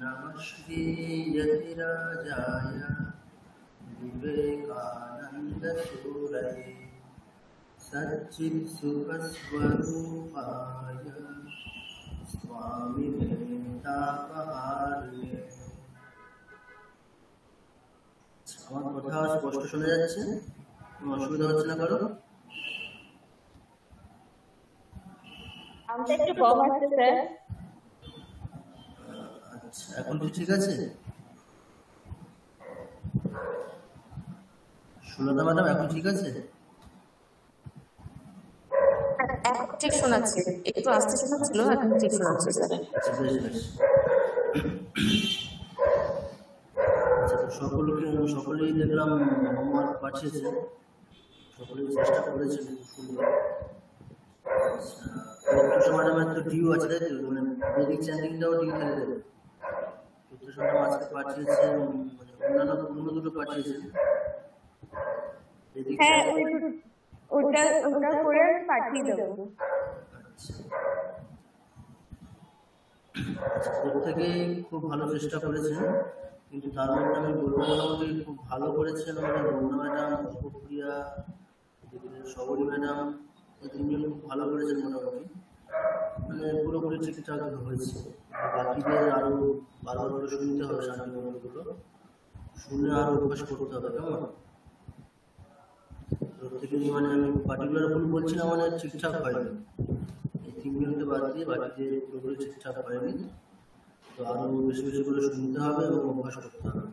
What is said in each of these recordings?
नमः श्रीयतिराजाय विवेकानन्दसूरये सच्चित्सुखस्वरूपाय स्वामिने तापहारिणे। আমার কথা স্পষ্ট শোনা যাচ্ছে? কোনো অসুবিধা হচ্ছে না কারো? আমাদের একটু কম আসছে স্যার। আচ্ছা, এখন কি ঠিক আছে? সুলতা ম্যাডাম এখন ঠিক আছে? এখন ঠিক শোনাচ্ছে, একটু আস্তে শোনাচ্ছিল, এখন ঠিক শোনাচ্ছে স্যার। সকলেই দেখলাম হোমওয়ার্ক পাঠিয়েছে, সকলেই চেষ্টা করেছে ম্যাডামের তো ডিউ আছে, তাই তো? মানে বেদিক চ্যান্ডিংটাও ডিউ খেলে দেবে। ম্যাডাম আজকে পাঠিয়েছে, অন্যান্য অন্য দুটো পাঠিয়েছে। হ্যাঁ, ওটা করে পাঠিয়ে দেবো। প্রত্যেকেই খুব ভালো চেষ্টা করেছেন, কিন্তু তার মধ্যে আমি বলবো মোটামুটি খুব ভালো করেছেন আমাদের বন্ধু ম্যাডাম, প্রক্রিয়া, সবরী ম্যাডাম, এই তিনজন খুব ভালো করেছেন মোটামুটি, মানে পুরোপুরি ঠিকঠাক হয়েছে। বাকিদের আরো বারবার করে শুনতে হবে, শান্তিগুলো শুনে আরো অভ্যাস করতে হবে, কেমন? প্রত্যেকেরই মানে আমি পার্টিকুলার ভুল বলছি না, মানে ঠিকঠাক হয়নি, এই তিনজনকে বাদ দিয়ে বাকিদের পুরোপুরি ঠিকঠাক হয়নি, তো আরো বেশি বেশি করে শুনতে হবে এবং অভ্যাস করতে হবে।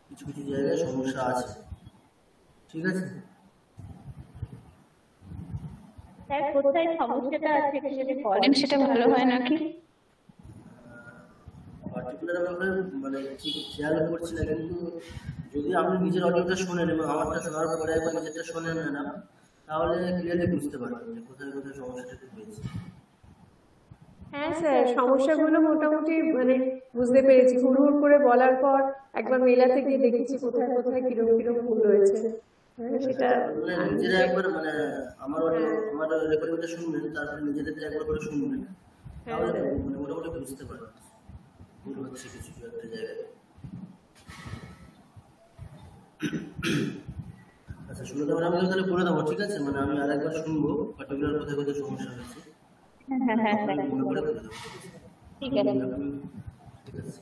কিছু কিছু জায়গায় সমস্যা আছে, ঠিক আছে? স্যার কোথায় সমস্যাটা আছে যদি বলেন সেটা ভালো হয় নাকি? পার্টিকুলার আমরা মানে ঠিক খেয়াল করছি না, কিন্তু যদি আপনি নিজের অডিওটা শোনেন এবং আমারটা শোনার পরে একবার নিজেরটা শোনেন না, তাহলে ক্লিয়ারলি বুঝতে পারবেন যে কোথায় কোথায় সমস্যাটা হয়েছে। হ্যাঁ স্যার, সমস্যাগুলো মোটামুটি মানে বুঝতে পেরেছি। হুড় করে বলার পর একবার মেলাতে গিয়ে দেখেছি কোথায় কোথায় কিরকম কিরকম ভুল রয়েছে। সেটা নিজেরা একবার মানে আমার রেকর্ডিংটা শুনবেন, তারপরে নিজেদের একবার করে শুনবেন, তাহলে মানে মোটামুটি বুঝতে পারবেন ভুল হচ্ছে কিছু একটা জায়গায়। আচ্ছা, শুনতে পারে আমি তাহলে করে দেবো, ঠিক আছে? মানে আমি আরেকবার শুনবো পার্টিকুলার কোথায় কোথায় সমস্যা হয়েছে, মনে করে করে দেবো, ঠিক আছে? ঠিক আছে।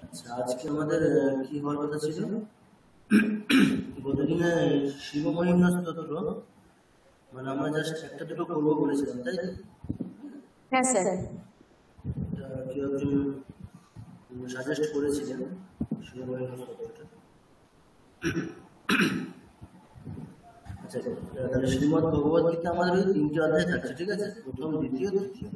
আচ্ছা, আজকে আমাদের কি হওয়ার কথা ছিল? গতদিনে শিব মহিমা স্তোত্র, মানে আমরা জাস্ট একটা দুটো করবো বলেছিলাম, তাই তো? হ্যাঁ স্যার। কেউ একজন সাজেস্ট করেছিলেন শিব মহিমা স্তোত্রটা। আচ্ছা, তাহলে শ্রীমদ্ ভগবত গীতা আমাদের ওই 3টে অধ্যায় থাকছে, ঠিক আছে? প্রথম, দ্বিতীয়, তৃতীয়।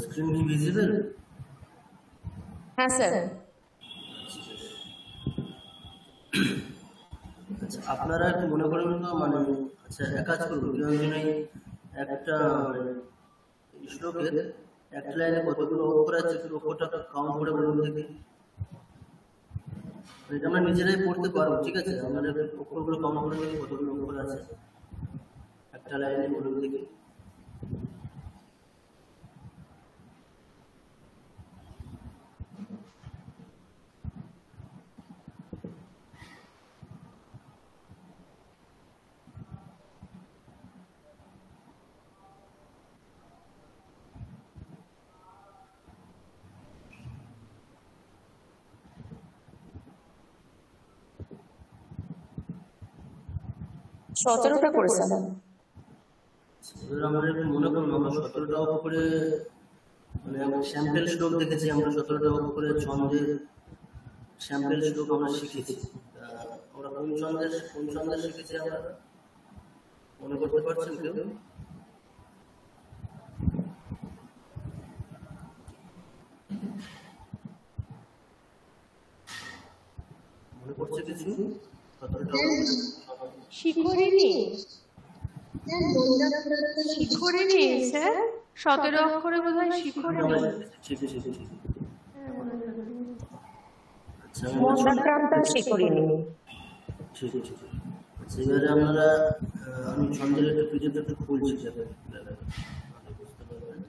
স্ক্রিন কি ভিজিবল? হ্যাঁ স্যার। আচ্ছা, আপনারা একটু মনে করেন তো, মানে আচ্ছা এক কাজ করবো, কেউ একজনে একটা শ্লোকের একটা লাইনে কতগুলো অক্ষর আছে একটু অক্ষরটা কাউন্ট করে বলুন দেখি। এটা আমরা নিজেরাই পড়তে পারবো, ঠিক আছে? আমাদের অক্ষরগুলো কাউন্ট করে দেখি কতগুলো অক্ষর আছে একটা লাইনে, বলুন দেখি। সতেরোটা করেছে। আমাদের একটু মনে করুন, আমরা 17টা অক্ষরে মানে আমরা স্যাম্পেল শ্লোক দেখেছি, আমরা 17টা অক্ষরের ছন্দের স্যাম্পেল শ্লোক আমরা শিখেছি। আমরা কোন ছন্দে শিখেছি আমরা মনে করতে পারছেন কেউ? মনে পড়ছে কিছু? 17টা শিখরিণী, শিখরিণী স্যার, 17 অক্ষরে বোধহয় শিখরিণী। ঠিক ঠিক ঠিক। আচ্ছা মন্দাক্রান্তা শিখরিণী। ঠিক ঠিক। আচ্ছা এবারে আমরা আমি ছন্দের একটা পিডিএফ একটা খুলছি যাতে বুঝতে পারবেন।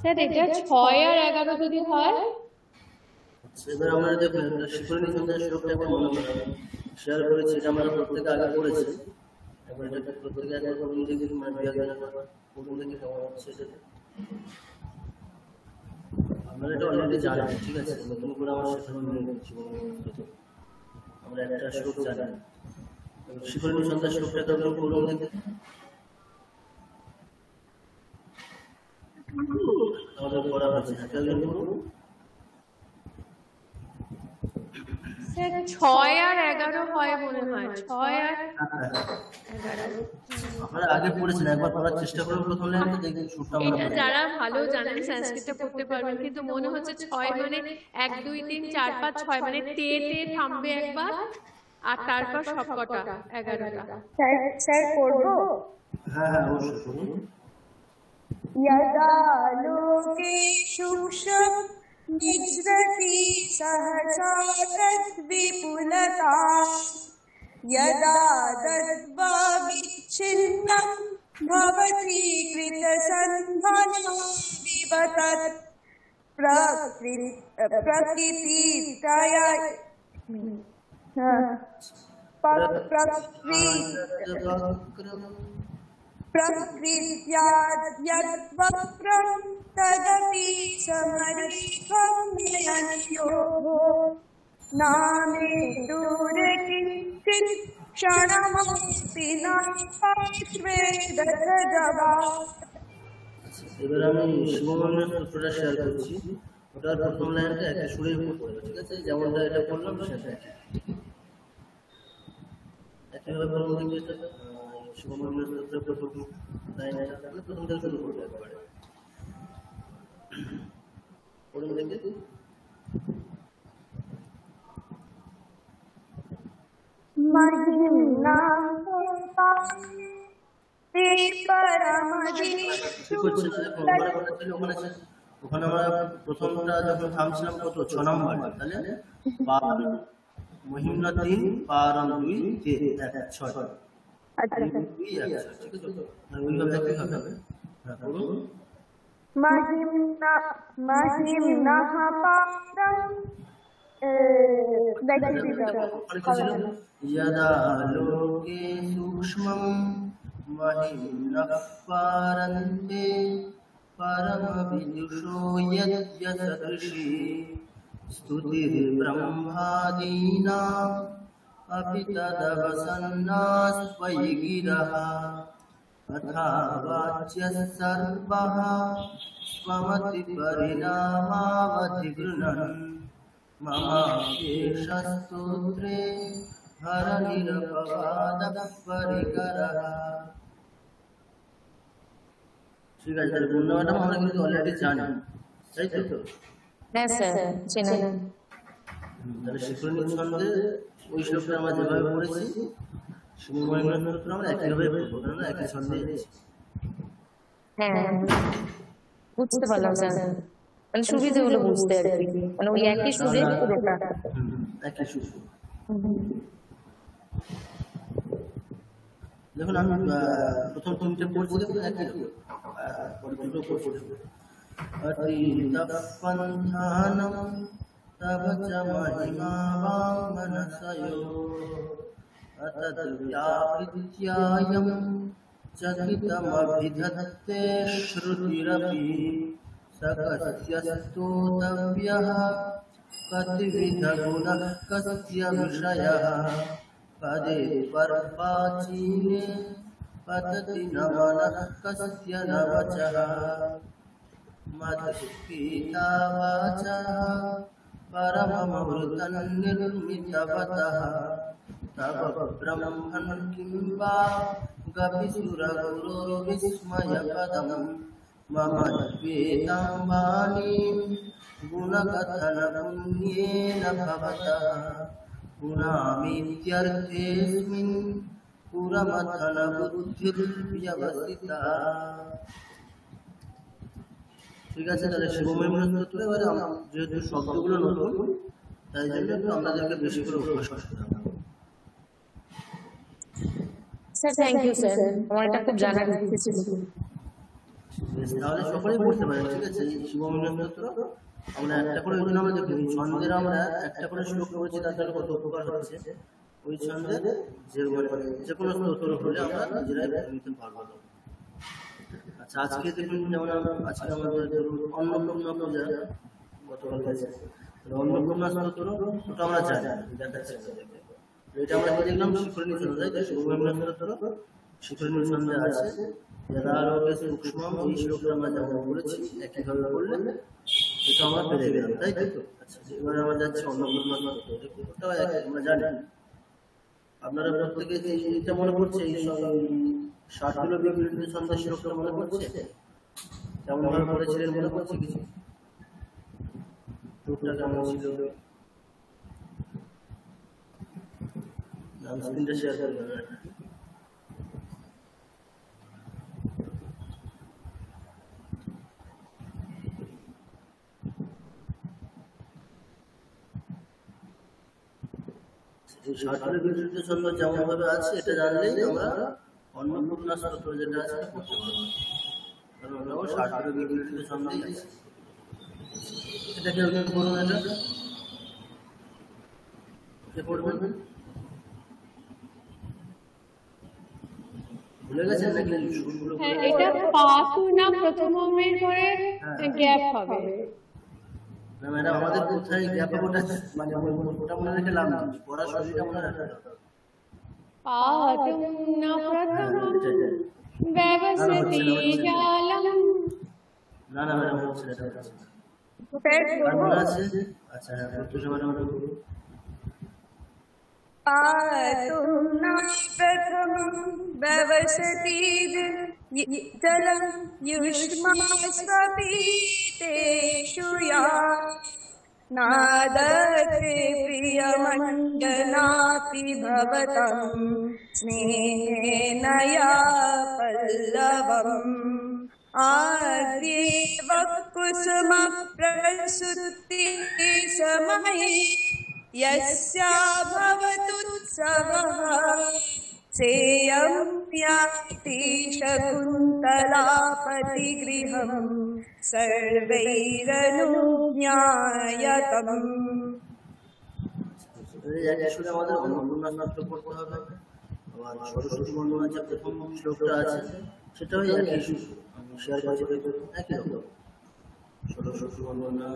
স্যার এটা 6 আর 11 যদি হয়? এবার আমরা দেখুন শিখরিণী ছন্দের শ্লোকটা একবার মনে করে শেয়ার করেছি, এটা আমরা প্রত্যেকে আগে পড়েছি। একবার এটা প্রত্যেকে একবার করুন দেখি, মানে বিয়ার করুন দেখি কেমন হচ্ছে সেটা। আপনারা এটা অলরেডি জানেন, ঠিক আছে, নতুন করে আমার শেখানো নেই কিছু। আমরা একটা শ্লোক জানি, শিখরিণী ছন্দের শ্লোকটা একবার করুন দেখি। আমাদের পড়া হচ্ছে একটা করুন। স্যার 6 আর 11 হয় মনে হয়, 6 আর 11। আপনারা আগে পড়েছেন, একবার পড়ার চেষ্টা করুন প্রথম লাইনটা, দেখবেন সুরটা আমরা এটা যারা ভালো জানেন সংস্কৃতটা পড়তে পারবেন, কিন্তু মনে হচ্ছে 6 মানে 1 2 3 4 5 6 মানে তে তে থামবে একবার, আর তারপর সবকটা 11টা। স্যার করবো? হ্যাঁ হ্যাঁ অবশ্যই করুন। यदा लोकेषु निजृति सहसा तद्विपुलता यदा दत्वा विच्छिन्नं भवति कृतसन्धाना विवतत् प्रकृतिप्रया प्रकृत्याद्यद्वक्रं तदपि समरीखं नयनयोः नामे दूरे किञ्चित् क्षणमपि न पार्श्वे दशजवा। এবার আমি শিবমন্দিরের সূত্রটা শেয়ার করছি, ওটার প্রথম লাইনটা একটা সুরের উপর পড়বে, ঠিক আছে, যেমনটা এটা করলাম সেটা একইভাবে বলুন দেখি। এটা শিবমন্দিরের সূত্রের প্রথম লাইনটা প্রথম থেকে শুরু করবে একবারে, পড়ুন দেখি। महिम्ना ওখানে আমরা প্রথমটা যখন থামছিলাম কত 6 নম্বর, তাহলে মহিমনা 3 পারম 2 6। अच्छा ঠিক আছে, ওইভাবে কি হবে? হ্যাঁ বলুন। महिम्ना पारं यदा लोके सूक्ष्मं महिम्नः पारन्ते परमविदुषो यद्यसदृशी स्तुतिर्ब्रह्मादीनाम् अपि तदवसन्नास्त्वयि गिरः तथा वाच्यः सर्वः स्वमतिपरिणामावधिगृह्णन् ममादेशस्तोत्रे हरनिरपवादः परिकरः। ঠিক আছে, তাহলে বন্যা ম্যাডাম আমরা কিন্তু অলরেডি জানি, তাই তো? হ্যাঁ স্যার চেনেন। তাহলে শিখরিণী ছন্দে ওই শ্লোকটা আমরা যেভাবে পড়েছি শিবমহিমার সূত্র আমরা একইভাবে পড়বো, কারণ একই ছন্দে আছে। হ্যাঁ, বুঝতে পারলাম স্যার, মানে সুবিধে হলো বুঝতে আর কি, মানে ওই একই সুরে পুরোটা। একই সুর। দেখুন আমি প্রথম তিনটে পড়ছি, দেখুন একই রকম, পরে দুটো পড়ছি। অতীতপন্থানম তব চ মহিমা বাঙ্গনসয়ো অতদ্ব্যাহৃত্যায়ম চকিতমভিধত্তে শ্রুতিরপি সকস্যস্তোতব্যঃ কতিবিধগুণঃ কস্য বিষয়ঃ পদে পর্বাচীনে পততি ন মনঃ কস্য ন বচঃ মধুপীতা বাচঃ পরমমৃতং নির্মিতবতঃ তব ব্রহ্মণ কিং वा গপিসুরগুরো বিস্ময়পদম মম দ্বেতাং বাণীং গুণকথন পুণ্যেন ভবতঃ গুণামিত্যর্থেऽস্মিन् পুরমথন বুদ্ধির্ব্যবসিতা। ঠিক আছে, তাহলে শিবমহিমা স্তোত্র এবারে যেহেতু শব্দগুলো নতুন, তাই জন্য একটু আপনাদেরকে বেশি করে অভ্যাস করতে হবে। স্যার থ্যাংক ইউ স্যার, আমার এটা খুব জানার ইচ্ছে ছিল। বেশ, তাহলে সকলেই পড়তে পারেন। ঠিক আছে, এই শিবমহিমা স্তোত্র আমরা একটা করে, ওই জন্য আমরা দেখি ছন্দের আমরা একটা করে শ্লোক করেছি, তার জন্য কত উপকার হচ্ছে। ওই ছন্দে যে কোনো স্তোত্র হলে আমরা নিজেরাই নিতে পারবো। আচ্ছা, আজকে দেখুন যেমন আজকে আমাদের অন্নপূর্ণা পূজা গতকাল গেছে, অন্নপূর্ণা স্তোত্র ওটা আমরা জানি, দেখাচ্ছি। এটা আমরা কি দেখলাম, শিখরণী ছন্দে, তাই শিবমহিমা স্তোত্র শিখরণী ছন্দে আছে। যারা আলোকে সূক্ষ্ম এই শ্লোকটা আমরা যেমন বলেছি একইভাবে বললে এটা আমরা পেরে গেলাম, তাই তো? আচ্ছা, এবারে আমরা যাচ্ছি অন্নপূর্ণা স্তোত্র, ওটাও আমরা জানি। আপনারা প্রত্যেকে এইটা মনে করছে, এই ষাটগুলো বিবৃত ছন্দের শ্লোকটা মনে করছে, কেমন ভাবে পড়েছিলেন মনে করছে কিছু? শ্লোকটা কেমন ছিল? স্ক্রিনটা শেয়ার করবেন। ষাটগুলো বিবৃত ছন্দ যেমন ভাবে আছে এটা জানলেই আমরা অন্নপূর্ণা স্তোত্র যেটা আছে এটা পড়তে পারবো, কারণ ওটাও ষাটগুলো বিবৃত ছন্দেই আছে। এটা কেউ কেউ করুন, এটা কে পড়বেন? ভুলে গেছেন নাকি সুরগুলো? হ্যাঁ, এটা পাসু না প্রথমের পরে গ্যাপ হবে। না ম্যাডাম, আমাদের কোথায় গ্যাপ ওটা, মানে ওটা মনে রেখে লাভ নেই, পড়া শরীরটা মনে রাখতে হবে। পাতু না প্রথমম ব্যবসতি জালম। না না ম্যাডাম, হচ্ছে না, এটা হচ্ছে না। স্যার আর মনে আছে? আচ্ছা হ্যাঁ, প্রত্যেকটা ম্যাডাম বলুন। पातु न प्रथमं व्यवसति जलं युष्मास्वपीतेषु या नादते प्रियमण्डनापि भवतं स्नेहेन या पल्लवम् आद्येव कुसुमप्रसुति समये यस्या भवतुत्सवः सेयं याति शकुन्तलापतिगृहं सर्वैरनुज्ञायतम्। একই সুরে আমাদের অন্নপূর্ণা স্তোত্র পড়তে হবে। আবার সরস্বতী বন্দনা যে প্রথম শ্লোকটা আছে সেটাও একই সুর, আমি শেয়ার করছি, একই রকম সরস্বতী বন্দনা।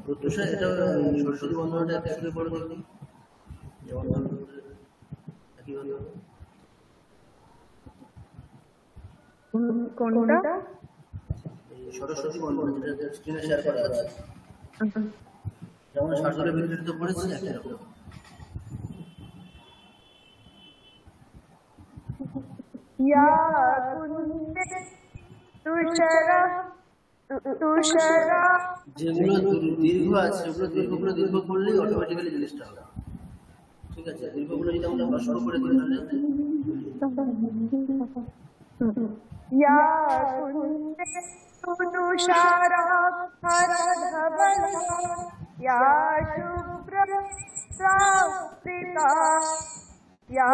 প্রত্যুষা এটা সরস্বতী বন্দনাটা একই সুরে পড়ে দেখি, যেমন একইভাবে। কোনটা? এই সরস্বতী বন্দনা যেটা স্ক্রিনে শেয়ার করা আছে, যেমন ষাটলের ভিতরে তো পড়েছি একই রকম। या कुन्दे तुषरा যেগুলো দীর্ঘ আছে সেগুলো দীর্ঘ করলেই অটোমেটিক্যালি জিনিসটা হবে। ঠিক আছে, দীর্ঘগুলো যদি আমরা হ্রস্ব করে দিই তাহলে या कुन्दे तुषारा हरधवला या शुभ्रस्रावृता या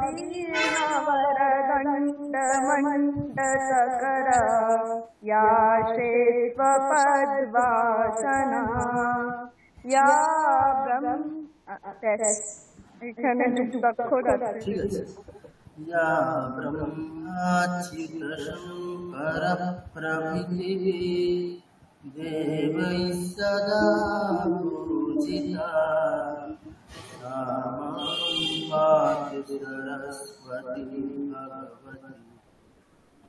वीणावरदण्डमण्डलकरा या श्वेतपद्मासना या এখানে যুক্তাক্ষর আছে। ঠিক আছে। या ब्रह्माच्युतशङ्कर प्रभृतिभिः देवैः सदा पूजिता सा मां पातु सरस्वती भगवती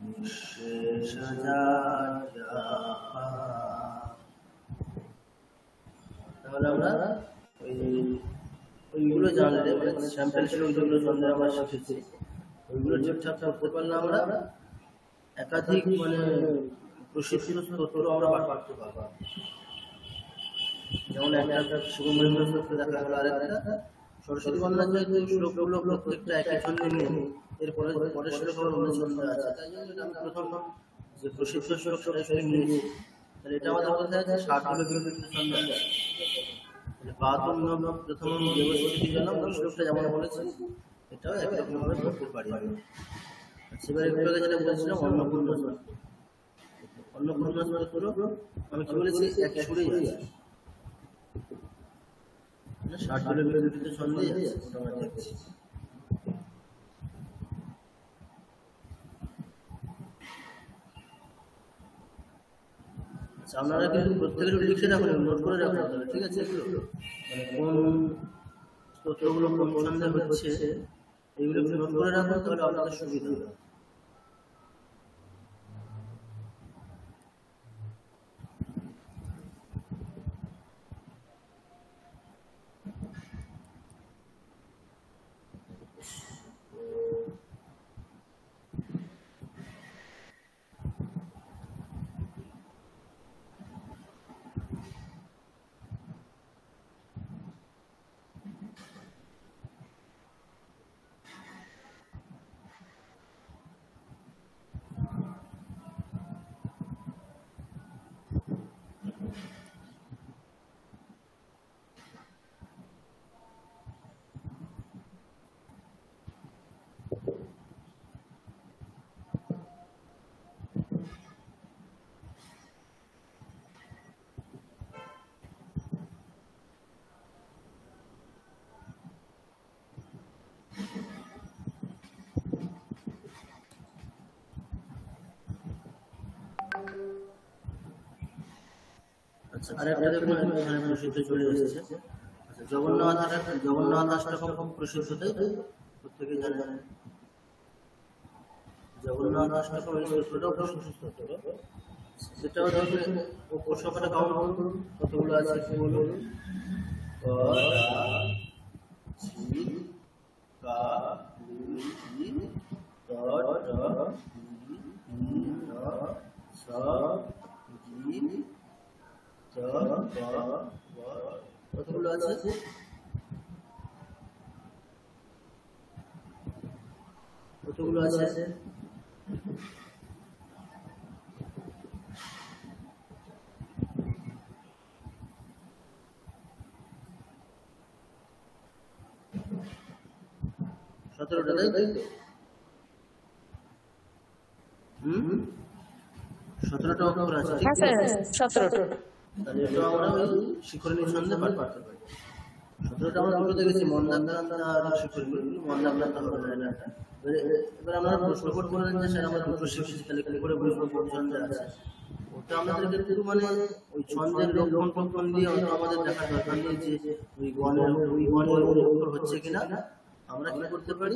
निःशेषजाड्यापहा। তাহলে আমরা ওইগুলো জানলে মানে স্যাম্পল ছিল ওইগুলো জানলে আমরা শিখেছি, ওইগুলো ঠিকঠাক করতে পারলে আমরা একাধিক মানে প্রশিক্ষণ স্তোত্র আমরা পাঠ করতে পারবো। যেমন একটা শিবমহিন্দ্র স্তোত্র দেখা গেল, আরেকটা সরস্বতী বন্দনা শ্লোকগুলো প্রত্যেকটা একই ছন্দে নিয়ে এরপরে পরের শ্লোক আবার অন্য ছন্দে আছে। তাই জন্য এটা আমি প্রথম যে প্রশিদ্ধ শ্লোক সেটা নিয়েছি। তাহলে এটা আমাদের কোথায় আছে? ষাটগুলো বিরোধী ছন্দে আছে। প্রথম দেবস্বতী জন্ম ওই শ্লোকটা যেমন বলেছি এটাও একরকম ভাবে করতে পারি। সেবার একটু আগে যেটা বলেছিলাম অন্নপূর্ণা স্তোত্র, অন্নপূর্ণা স্তোত্র আমি কি বলেছি এক সুরেই আছে, ষাটগুলো বিরোধী ছন্দে আছে, ওটা আমরা দেখছি। আপনারা কিন্তু প্রত্যেকের লিখে রাখবেন, নোট করে রাখবেন, ঠিক আছে? এগুলো মানে কোন স্তোত্রগুলো কোন ছন্দে হচ্ছে এগুলো নোট করে রাখবেন, তাহলে আপনাদের সুবিধা হবে। আচ্ছা, আরেকটা দেখুন এখানে প্রসিদ্ধ চলে এসেছে। আচ্ছা, জগন্নাথ অষ্টকম প্রসিদ্ধ, তাই প্রত্যেকে জানেন জগন্নাথ অষ্টকম এই স্তোত্রটাও প্রসিদ্ধ স্তোত্র। সেটাও দেখুন উপসংখ্যাটা কাউন্ট করুন কতগুলো আছে কি বলুন। কতগুলো আছে? কতগুলো আছে? সতেরোটা, তাই তো? 17টা অক্ষর আছে। হ্যাঁ স্যার 17টা। তাহলে এটা আমরা ওই শিখরণী ছন্দে পাঠ করতে পারি। 17টা আমরা দুটো দেখেছি, মন্দাক্রান্তা আর শিখরণী। মন্দাক্রান্তা হবে না এটা। এবার আমরা প্রশ্ন করতে পারেন যে স্যার আমরা দুটো শিখেছি, তাহলে কি করে বুঝবো কোন ছন্দে আছে? ওটা আমাদেরকে একটু মানে ওই ছন্দের লক্ষণ প্রক্ষণ দিয়ে আমাদের দেখা দরকার নেই যে ওই গণের অক্ষর হচ্ছে কিনা। আমরা কি করতে পারি?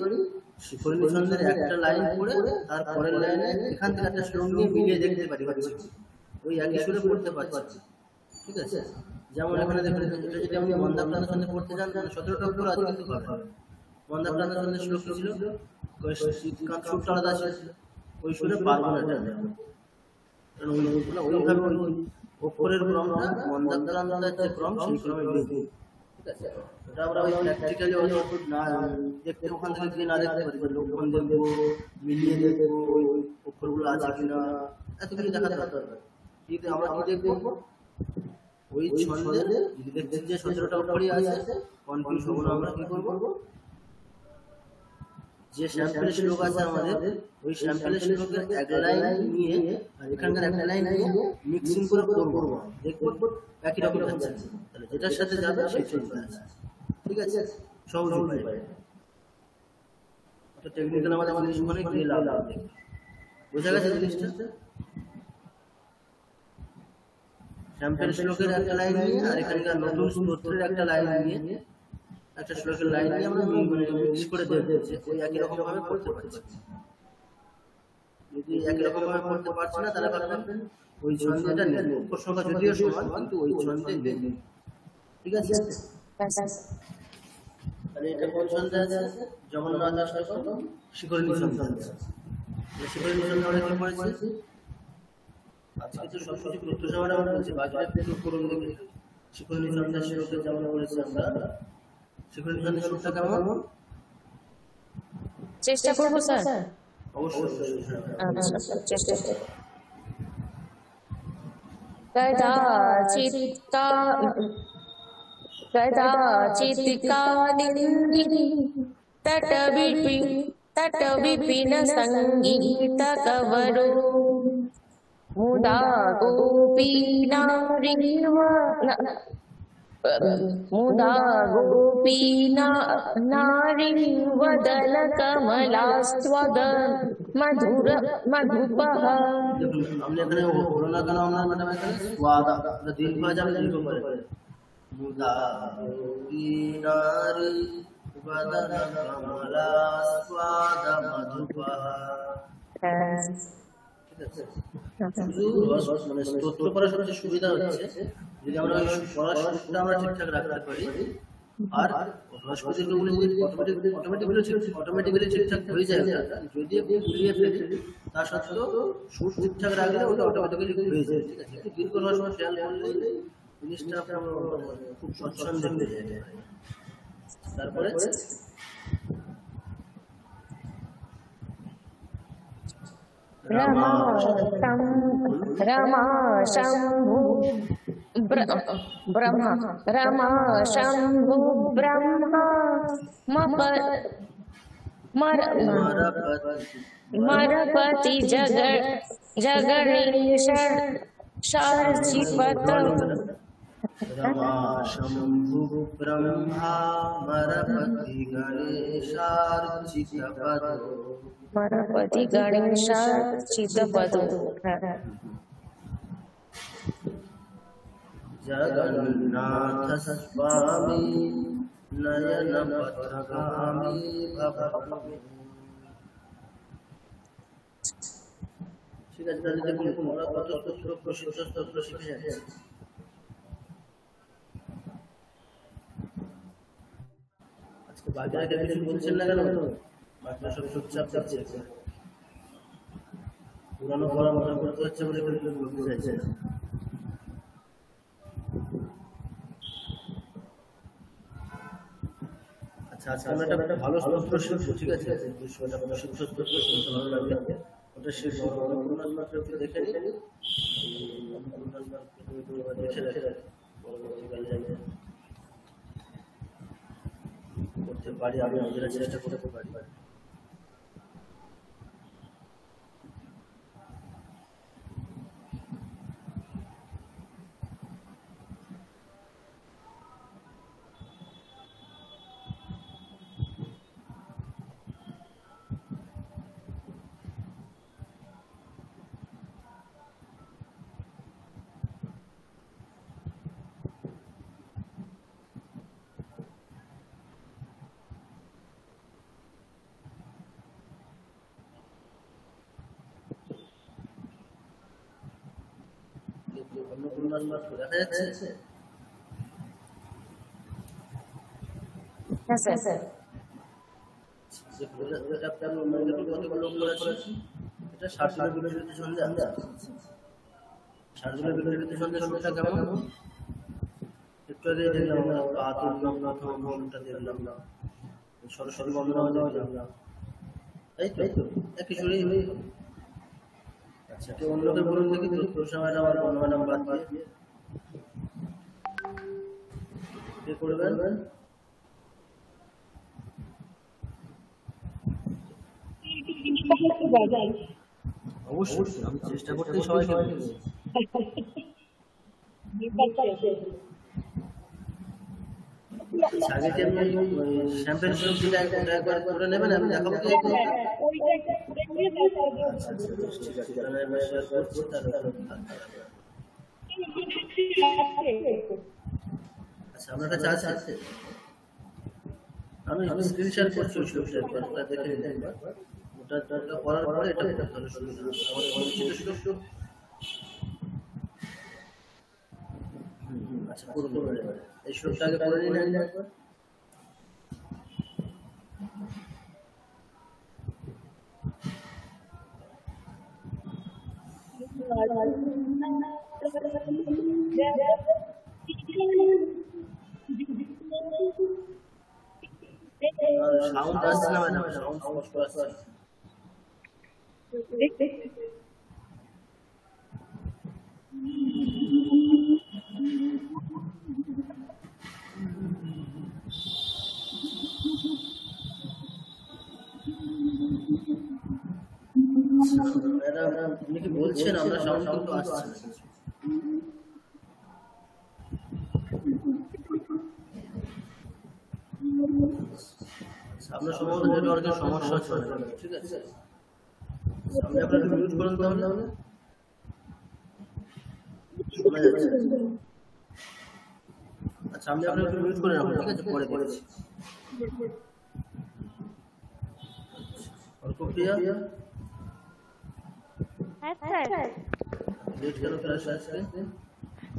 শিখরণী ছন্দের একটা লাইন পড়ে তার পরের লাইনে এখান থেকে একটা শ্লোক নিয়ে মিলিয়ে দেখতে পারি হচ্ছে ওই একই সুরে পড়তে পারছি। ঠিক আছে, যেমন এখানে দেখুন, এটা যদি আপনি মন্দাক্রান্ত ছন্দে পড়তে যান, 17টা অক্ষর আছে কিন্তু হবে। মন্দাক্রান্ত ছন্দের শ্লোক কি ছিল? শীতকান্ত সুরটা আলাদা আছে, ওই সুরে পারবো না এটা। কারণ ওইভাবে ওই অক্ষরের ক্রমটা মন্দাক্রান্তের যে ক্রম সেই ক্রমে নেই। ঠিক আছে, ওটা আমরা ওই প্র্যাকটিক্যালি না দেখতে, ওখান থেকে গিয়ে না দেখতে পারি, লক্ষণ দেখবো, মিলিয়ে দেখবো ওই অক্ষরগুলো আছে কিনা, এত কিছু দেখাতে দরকার। কিন্তু আমরা কি দেখবো, ওই ছন্দে দেখছি যে 17টা অক্ষরই আছে, কনফিউশন হলো, আমরা কি করবো, যে স্যাম্পলের শ্লোক আছে আমাদের, ওই স্যাম্পলের শ্লোকের এক লাইন নিয়ে আর এখানকার একটা লাইন নিয়ে মিক্সিং করে করবো, দেখবো একই রকম আছে, তাহলে যেটার সাথে যাবে সেই ছন্দে আছে। ঠিক আছে, সহজ উপায়। এটা টেকনিক্যাল আমাদের জীবনে গিয়ে লাভ হবে। বোঝা গেছে জিনিসটা? স্যাম্পল শ্লোকের একটা লাইন নিয়ে আর এখানকার নতুন স্তোত্রের একটা লাইন নিয়ে, একটা শ্লোকের লাইন নিয়ে আমরা মিক্স করে দেখছি ওই একই রকম ভাবে পড়তে পারছি। যদি একই রকম ভাবে পড়তে পারছি না, তাহলে ভাববেন ওই ছন্দটা নেই, অক্ষর সংখ্যা যদিও সমান কিন্তু ওই ছন্দে নেই। ঠিক আছে, তাহলে এটা কোন ছন্দে আছে? জগন্নাথ অষ্টকম শিখরণী ছন্দে আছে। শিখরণী ছন্দে আমরা কি পড়েছি? আজকে তো সবকিছু প্রত্যুষাবার আমরা বলছি, বাকিটা একটু করুন দেখি। শিখরণী ছন্দের শ্লোকে যেমন বলেছি আমরা, শিখরণী ছন্দের শ্লোকটা কেমন? চেষ্টা করবো স্যার। অবশ্যই আচ্ছা, চেষ্টা করব। कदाचित् कालिन्दी तटविपिन संगीतकवरो मुदा गोपी नारी वदन कमलास्त्वद मधुर मधुपः। हमने এখানে ওড়না কেন আমরা ম্যাডাম এখানে ওয়াদা দীর্ঘ হয়ে যাবে, দীর্ঘ করে মুদা গোপী নারী वदन कमलास्त्वद मधुपः। মানে স্তোত্র করার সবচেয়ে সুবিধা হচ্ছে যদি আমরা পড়ার সুরটা আমরা ঠিকঠাক রাখতে পারি, আর হ্রস্বদীর্ঘগুলো যদি অটোমেটিক্যালি ঠিকঠাক হয়ে যায়, যদি ঘুরিয়ে ফেলি তা সত্ত্বেও সুর ঠিকঠাক রাখলে ওটা অটোমেটিক্যালি হয়ে যায়। ঠিক আছে, একটু দীর্ঘ হ্রস্ব খেয়াল করলে জিনিসটা আপনার খুব স্বচ্ছন্দে হয়ে যায়। তারপরে रमा शंभु ब्रह्मा रमा शंभु ब्रह्मा मरपति जगणेश शार्चिपत। रमा शंभु ब्रह्मा मरपति गणेशार्चितपद। मरपति गणेशार्चितपदो। जगन्नाथ स्वामी नयन पथगामी भवभूमि। ঠিক আছে, তাহলে দেখুন আমরা কত স্তোত্র, প্রসিদ্ধ স্তোত্র শিখে যাচ্ছি। আজকে বাজারে কিছু বলছেন না কেন? বাচ্চা সব চুপচাপ যাচ্ছে, পুরানো পড়া মনে করতে হচ্ছে বলে বলতে চাইছে। আচ্ছা, আজকে আমরা একটা ভালো স্তোত্র শিখবো। ঠিক আছে, ওটা প্রসিদ্ধ স্তোত্র শুনতে ভালো লাগবে, ওটা শিখবো। অন্নপূর্ণার মাত্র একটু দেখে নিই, অন্নপূর্ণার মাত্র দেখে রাখে করতে পারি, আমি নিজেরা চেষ্টা করতে পারি। অন্নপূর্ণার মাত্র দেখা যাচ্ছে। হ্যাঁ স্যার। এটা কতগুলো করেছি, এটা 60 দিনের বিরতিতে সন্ধে আছে। 60 দিনের বিরতিতে সন্ধে শুরুটা কেমন? একটু আগে দেখলাম আমরা পা তুললাম, প্রথম ঘন্টা দেখলাম না, সরস্বতী বন্দনাও দেখলাম, তাই তো একই সুরেই হয়ে গেল। আচ্ছা, কেউ অন্যকে বলুন দেখি তুলসা ম্যাডাম আর বন ম্যাডাম বাদ দিয়ে কে করবেন? অবশ্যই আমি চেষ্টা করতেই সবাইকে বলছি। আগে কি আপনি শ্যাম্পেন সবজিটা একবার করে নেবেন, আমি দেখাবো কি? আচ্ছা ঠিক আছে, তাহলে আমি শেয়ার করছি। আচ্ছা আপনার কাছে আছে? আমি স্ক্রিন শেয়ার করছি, ওই ছবিটা একবার দেখে নিন একবার। ওটা করার পরে এটা করতে হবে শুরু করতে হবে। আমাদের পরিচিত শুরু। আচ্ছা পুরো এই শুরুটা আগে করে নিন একবার। সাউন্ড আসছে না ম্যাডাম, সাউন্ড স্পষ্ট আসছে। ম্যাডাম আপনি কি বলছেন? আমরা সাউন্ড কিন্তু আসছে না। আপনার সম্ভবত নেটওয়ার্কের সমস্যা হচ্ছে, ঠিক আছে? আপনি আপনার মিউট করুন তাহলে, শোনা যাচ্ছে। আচ্ছা আমি আপনার একটু মিউট করে রাখুন, ঠিক আছে? পরে করেছি। অর্কপ্রিয়া, হ্যাঁ স্যার। লেট কেন ক্লাস আজকে?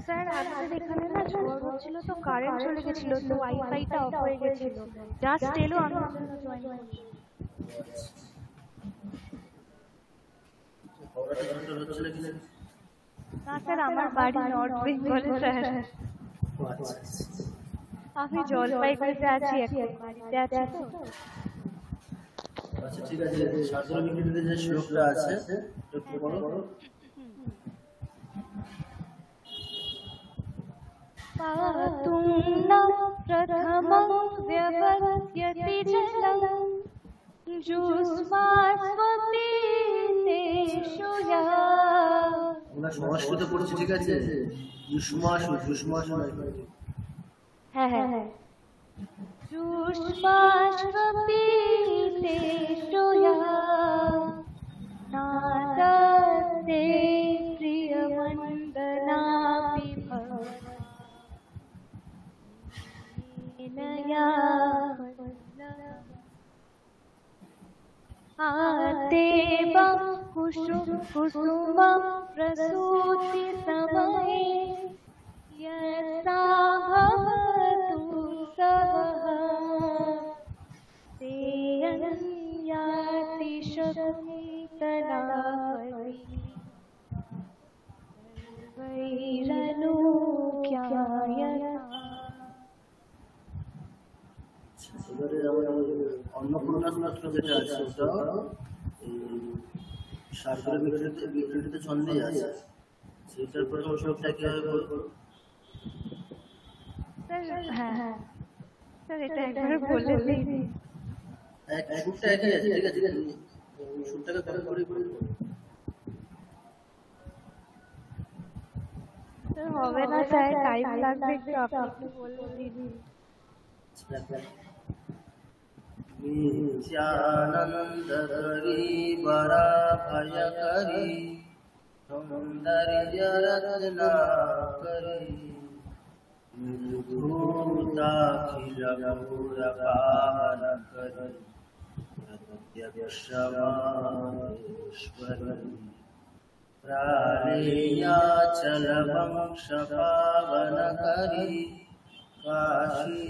স্যার আমাদের এখানে না ঝড় হচ্ছিল, তো কারেন্ট চলে গেছিল, তো ওয়াইফাইটা অফ হয়ে গেছিল। জাস্ট এলো, আমি জয়েন করছি। খবরটা কন্ট্রোল হচ্ছে নাকি? না স্যার, আমার বাড়ি নর্থ বেঙ্গলে স্যার। আচ্ছা আমি জলপাইগুড়িতে আছি, এখন বাড়িতে আছি তো। আচ্ছা ঠিক আছে, 60 মিনিটের যে শ্লোকটা আছে একটু বলো। पातुं न प्रथमं व्यवस्यति जलं जुष्मास्वपीतेषु या। আমরা সংস্কৃত পড়ছি, ঠিক আছে? জুষ্মাসু হ্যাঁ হ্যাঁ, जुष्मास्वपीतेषु या नादस्ते प्रियमण्डनापि आतेवं कुसुमं प्रसूति समये यथा भवतु सवः तेऽन्याति शकुन्तलापति वैरलोक्यायता। এবারে আমরা অন্নপূর্ণা স্তোত্র যেটা আছে ওটা এই 60 বিরতিতে ছন্দে আছে। সেটার প্রথম শ্লোকটা কিভাবে বলবো? স্যার হ্যাঁ স্যার, এটা একবার বলে দিন। এক সুরটা একই আছে, ঠিক আছে? সুরটাকে করে করে স্যার হবে না স্যার, টাইম লাগবে একটু, আপনি বলে দিন। নিত্যানন্দকরী বরাভয়করী সৌন্দর্য রত্নাকরী নির্ধূতাখিল গৌরপাবনকরী প্রত্যক্ষমাহেশ্বরী প্রালেয়াচল বংশ পাবনকরী काशीपुराधीश्वरी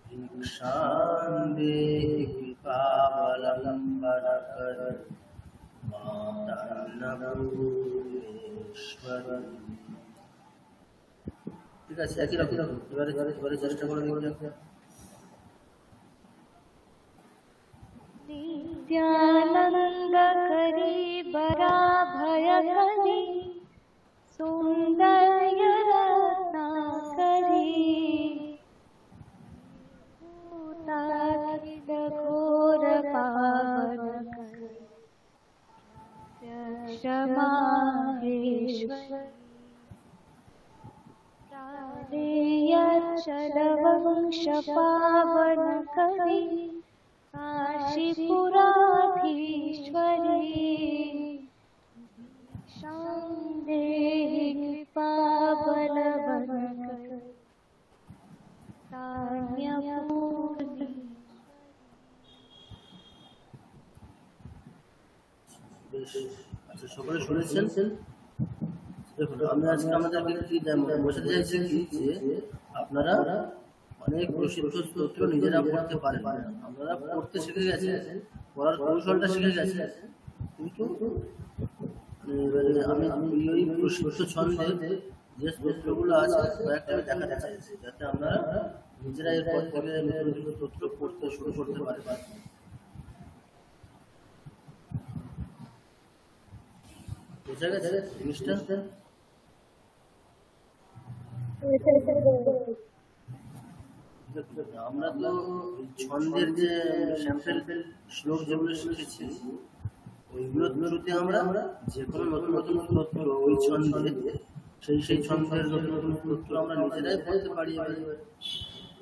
भिक्षां देहि कृपावलम्बन कर माता अन्नपूर्णेश्वरी। ঠিক আছে, একই রকম এবারে চেষ্টা করে দেখুন। नित्यानंद करी बरा भय करी सौंदर्य रत्ना करी भूताखिल घोर पावन करी क्षमाहेश्वरी प्राणेयचल वंश पावन करी काशीपुराधीश्वरी भिक्षां देहि कृपावलम्बन तान्यपूर्णि। আচ্ছা, সকলে শুনেছেন? দেখুন, আমি আজকে আমাদেরকে কি বোঝাতে চাইছি কি যে আপনারা অনেক প্রসিদ্ধ স্তোত্র নিজেরা পড়তে পারেন, আপনারা পড়তে শিখে গেছেন, পড়ার কৌশলটা শিখে গেছেন, কিন্তু আমি ওই প্রসিদ্ধ ছন্দে যে স্তোত্রগুলো আছে কয়েকটা আমি দেখাতে চাইছি, যাতে আপনারা নিজেরা এরপর থেকে নতুন স্তোত্র পড়তে শুরু করতে পারেন। বুঝা গেছে জিনিসটা? আমরা তো ছন্দের যে স্যাম্পল শ্লোক যেগুলো শিখেছি ওইগুলোর থ্রুতে আমরা যে কোনো নতুন নতুন স্তোত্র ওই ছন্দে সেই ছন্দের নতুন নতুন স্তোত্র আমরা নিজেরাই পড়তে পারি।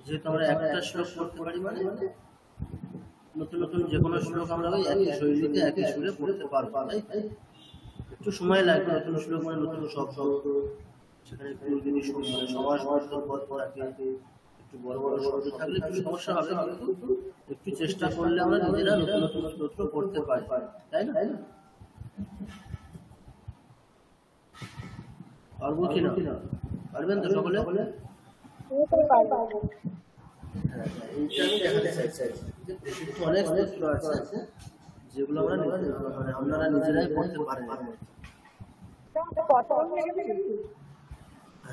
যেহেতু আমরা একটা শ্লোক পড়তে পারি মানে নতুন নতুন যে কোনো শ্লোক আমরা ওই একই শৈলীতে একই সুরে পড়তে পারবো। তাই একটু সময় লাগবে, নতুন শ্লোক মানে নতুন শব্দ, সেখানে একটু যদি সমাস পদ থাকে, একটু বড় বড় শব্দ থাকলে একটু সমস্যা হবে, কিন্তু একটু চেষ্টা করলে আমরা নিজেরা নতুন নতুন স্তোত্র পড়তে পারি, তাই না? পারবো কি না? পারবেন তো সকলে? এইটা আমি দেখাতে চাইছি যে প্রসিদ্ধ অনেক স্তোত্র আছে যেগুলো আমরা মানে আপনারা নিজেরাই পড়তে পারেন।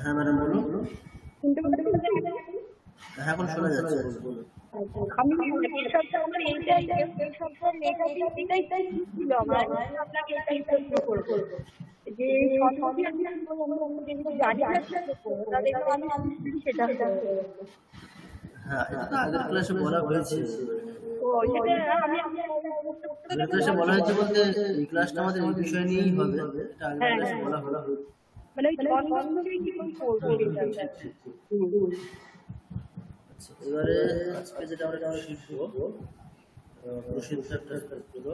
হ্যাঁ ম্যাডাম বলুন। হ্যাঁ, এখন শোনা যাচ্ছে। আমি আমার এইটাই ছিল আমার, আপনাকে এটাই প্রশ্ন করবো যে সবই আমি জানি সেটা। হ্যাঁ, আগের ক্লাসে বলা হয়েছে, আগের ক্লাসে বলা হয়েছে বলতে এই ক্লাসটা আমাদের এই বিষয় নিয়েই হবে, এটা আগের ক্লাসে বলা হলো। মানে এবারে আজকে যেটা আমরা শিখবো প্রসিদ্ধ একটা স্তোত্র।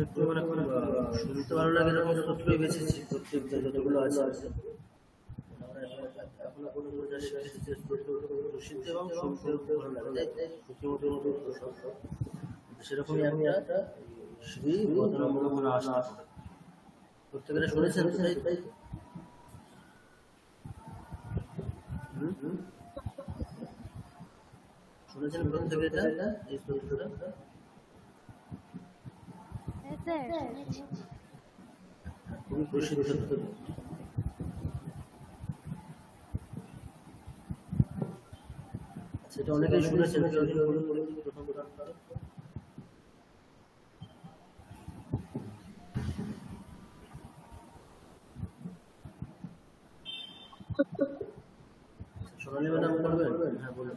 একটু মানে খুব শুনতে ভালো লাগে এরকম সূত্রই বেছেছি প্রত্যেক যতগুলো আছে এখনো পর্যন্ত যা শিখেছি যে প্রসিদ্ধ এবং শুনতেও ভালো লাগে প্রতিমতো সেরকমই আমি একটা শ্রী বদনামন আশা প্রত্যেকেরা শুনেছেন তো তাই শুনেছেন প্রত্যেকে এটা এই স্তোত্রটা হ্যাঁ স্যার শুনেছি। খুবই প্রসিদ্ধ সেটা অনেকেই শুনেছেন কেউ কেউ বলুন প্রথম সোনালী ম্যাডাম বলবেন হ্যাঁ বলুন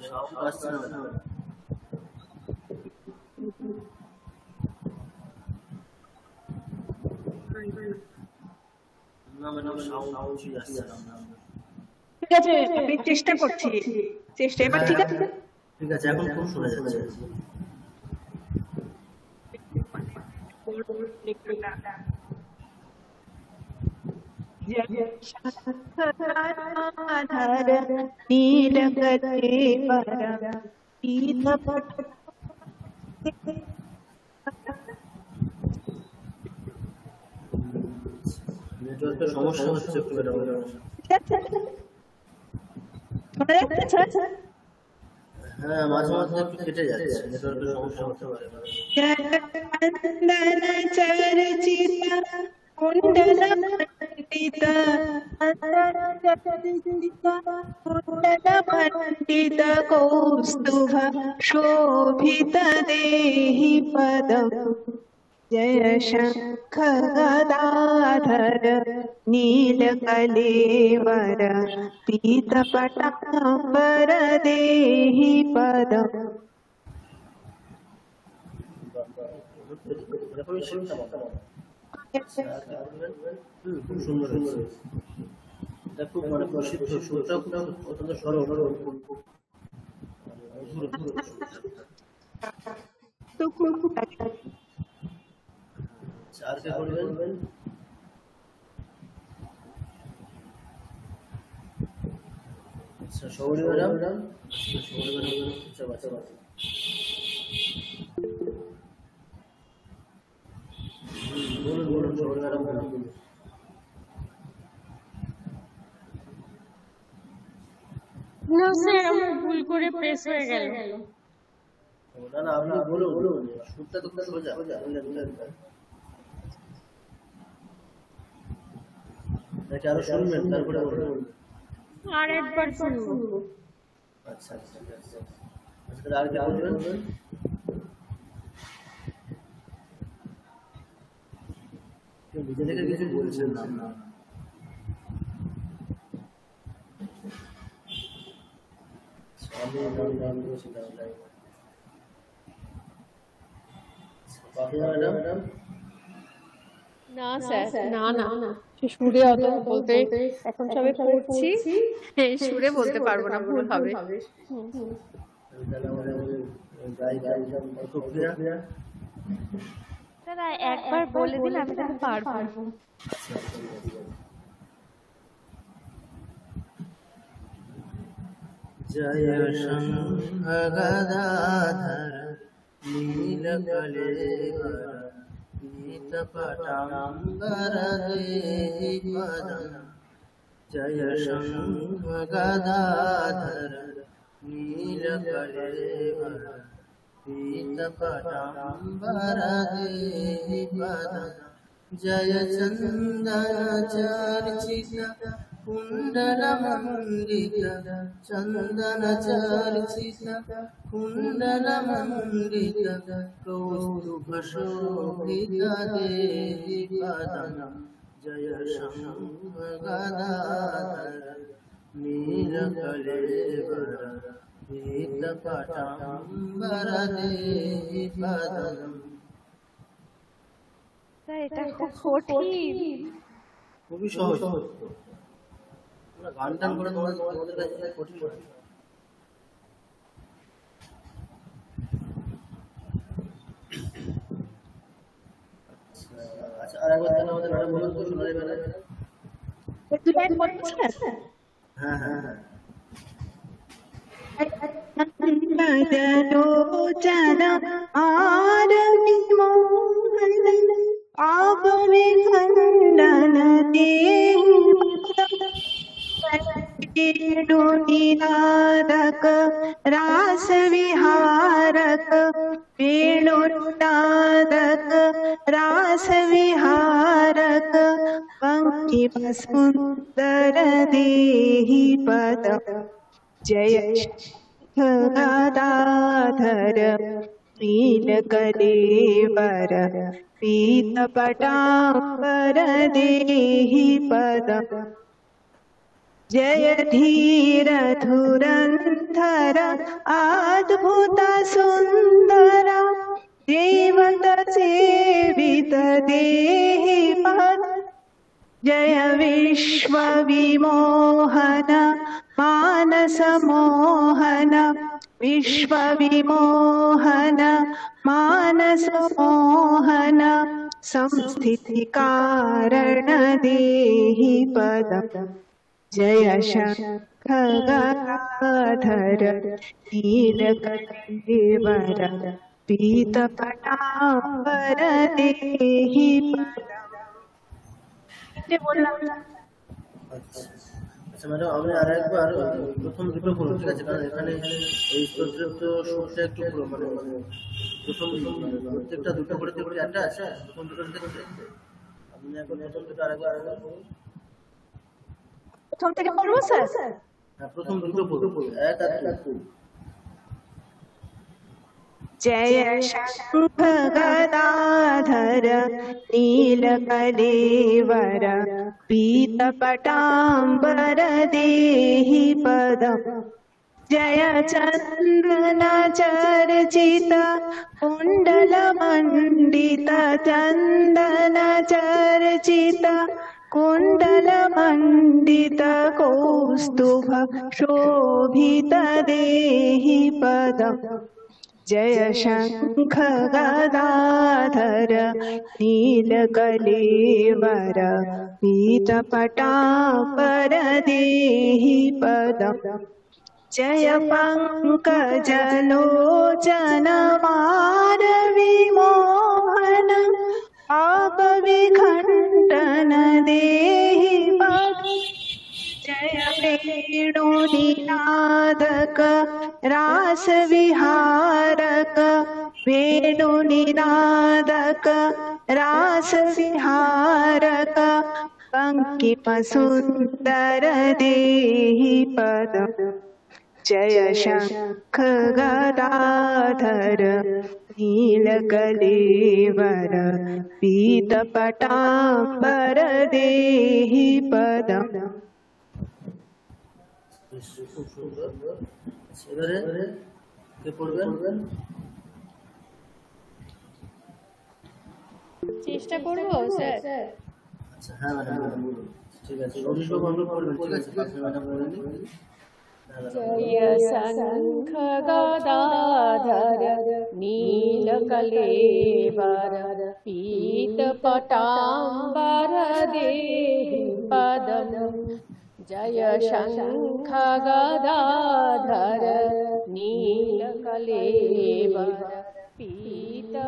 সাউন্ড আসছে না না ম্যাডাম সাউন্ড আসছে না ঠিক আছে আমি চেষ্টা করছি এবার ঠিক আছে ঠিক আছে এখন খুব শোনা যাচ্ছে নেটওয়ার্কের সমস্যা হচ্ছে একটু ম্যাডাম হ্যাঁ মাঝে মাঝে একটু কেটে যাচ্ছে নেটওয়ার্কের সমস্যা হতে পারে কুণ্ডলমণ্ডিত কুণ্ডলমণ্ডিত কৌस्तुभ শোভিত দেহি পদম जय शंख गदाधर नीलकलेवर पीतपटाम्बर देहि पदम এরকমই শুনতাম খুব সুন্দর হয়েছে এটা খুব মানে প্রসিদ্ধ সুরটা খুব অত্যন্ত সরল तो खूब আর কে করবেন আচ্ছা সৌরি ম্যাডাম সৌরি ম্যাডাম আচ্ছা বাচ্চা বলুন সৌরি ম্যাডাম বলুন না স্যার আমার ভুল করে প্রেস হয়ে গেল। না না আপনি বলুন সুরটা তো খুব সোজা বুঝলেন নাকি আরো শুনবেন তারপরে বলুন আর একবার শুনবো। আচ্ছা আচ্ছা আচ্ছা আজকে আর কি বলবেন নিজে থেকে কিছু বলছেন না আমি গান বলছিলাম ম্যাডাম না স্যার না না সুরে অত বলতে এখন সবে পড়ছি সুরে বলতে পারবো না ভুল হবে স্যার একবার বলে দিলে আমি তাহলে পারবো। জয় শঙ্খ গদাধর নীলকলেবর পীতপটাম্বর দেহি পদম জয় শঙ্খ গদাধর নীলকলেবর पीतपटाम्बर देहि पदम जय चन्दन चर्चित कुण्डलमण्डित चन्दन चर्चित कुण्डलमण्डित कौस्तुभ शोभित देहि पदम जय शंख गदाधर नीलकलेबर पीतपटाम्बर देहि पदम স্যার এটা খুব কঠিন। খুবই সহজ। গান টান করে তোমাদের কাছে কঠিন করে। আচ্ছা, আর একবার তাহলে আমাদের নাম বলুন তো সোনালী বেলায়। হ্যাঁ হ্যাঁ হ্যাঁ। लोचन आरवि मोहन आप विखंडन वेणुनिनादक रास विहारक वेणुनादक रास विहारक पंकिम सुंदर देहि पद जय गदाधर नीलकलेवर पीतपटाम्बर देहि पदम् जय धीर धुरन्धर अद्भुत सुन्दर देवत सेवित देहि पदम् जय विश्व विमोहन मानस मोहन विश्व विमोहन मानस मोहन संस्थिति कारण देहि पदम् जय शंख गदाधर नीलकलेवर पीतपटाम्बर देहि पदम्। আচ্ছা ম্যাডাম, আমি আর একবার প্রথম দুটো বলবো, ঠিক আছে? কারণ এখানে এই স্তোত্রের তো সুরটা একটু মানে প্রথম প্রত্যেকটা দুটো করে করে একটা আছে, প্রথম দুটোর ক্ষেত্রে আপনি এখন প্রথম দুটো আরেকবার প্রথম থেকে পড়বো স্যার? হ্যাঁ, প্রথম দুটো পড়বো, এক আর দুই। जय शंख गदाधर नीलकलेवर पीतपटाम्बर देहि पदम् जय चन्दन चर्चित कुण्डलमण्डित चन्दन चर्चित कुण्डलमण्डित कौस्तुभ शोभित देहि पदम् जय शंख गदाधर नीलकलेवर पीतपटाम्बर देहि पदम् जय पंकजलोचन मारवि मोहन आप विखण्डन देहि पदम् जय वेणुनिनादक रास विहारक वेणुनिनादक रास विहारक पंकिम सुंदर देहि पदम् जय शंख गदाधर नीलकलेवर पीतपटाम्बर देहि पदम्। খুব সুন্দর। এবারে কে পড়বেন? চেষ্টা করবো স্যার। আচ্ছা হ্যাঁ ম্যাডাম, ঠিক আছে। অভিষেক আপনি পড়বেন, ঠিক আছে? আপনি ম্যাডাম বলে দিন। जय शंख गदाधर नीलकलेवर पीतपटाम्बर देहि पदम् जय शंख गदाधर नीलकलेवर पीतपटाम्बर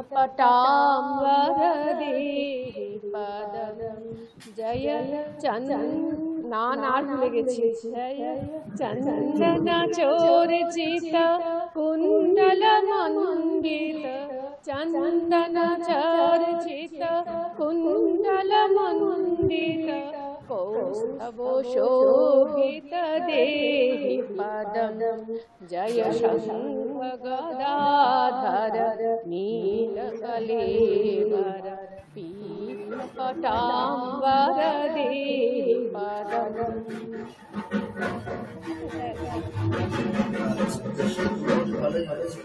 देहि पदम् जय नान भूले गेছি जय चंदन चोरचित कुंडल मंडित चंदन चर्चित कुंडल मंडित कौस्तुभ शोभित देहि पदम् जय शंख गदाधर नीलकलेवर पीतपटाम्बर देहि पदम्। ভালোই হয়েছে।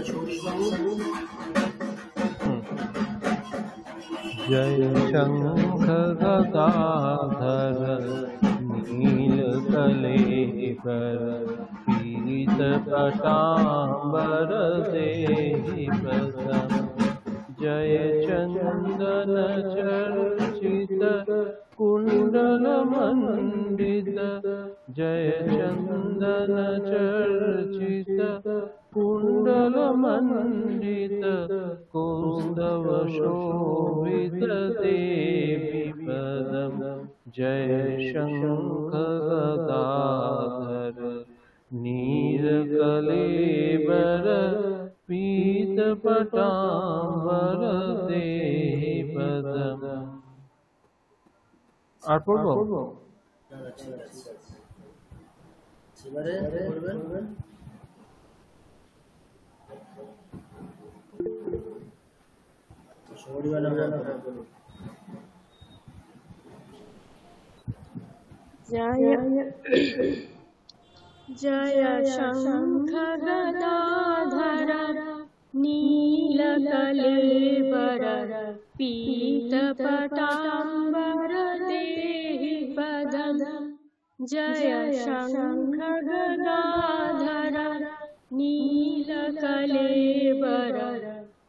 সৌরীবাবু जय शंख गदाधर नीलकलेबर पीत पटाम्बर देहि प्रसन्न जय चंदन चर्चित कुंडल मंडित जय चंदन चर्चित कुंडल मंडित कुंदव शोभित देवी पदम जय शंख गदाधर नीलकलेबर पीत पटाम्बर देहि पदम। আর পড়বো? এবারে বলবেন जय शंख गदाधर नीलकलेबर पीत पटाम्बर देहि पदम जय शंख गदाधर नीलकलेबर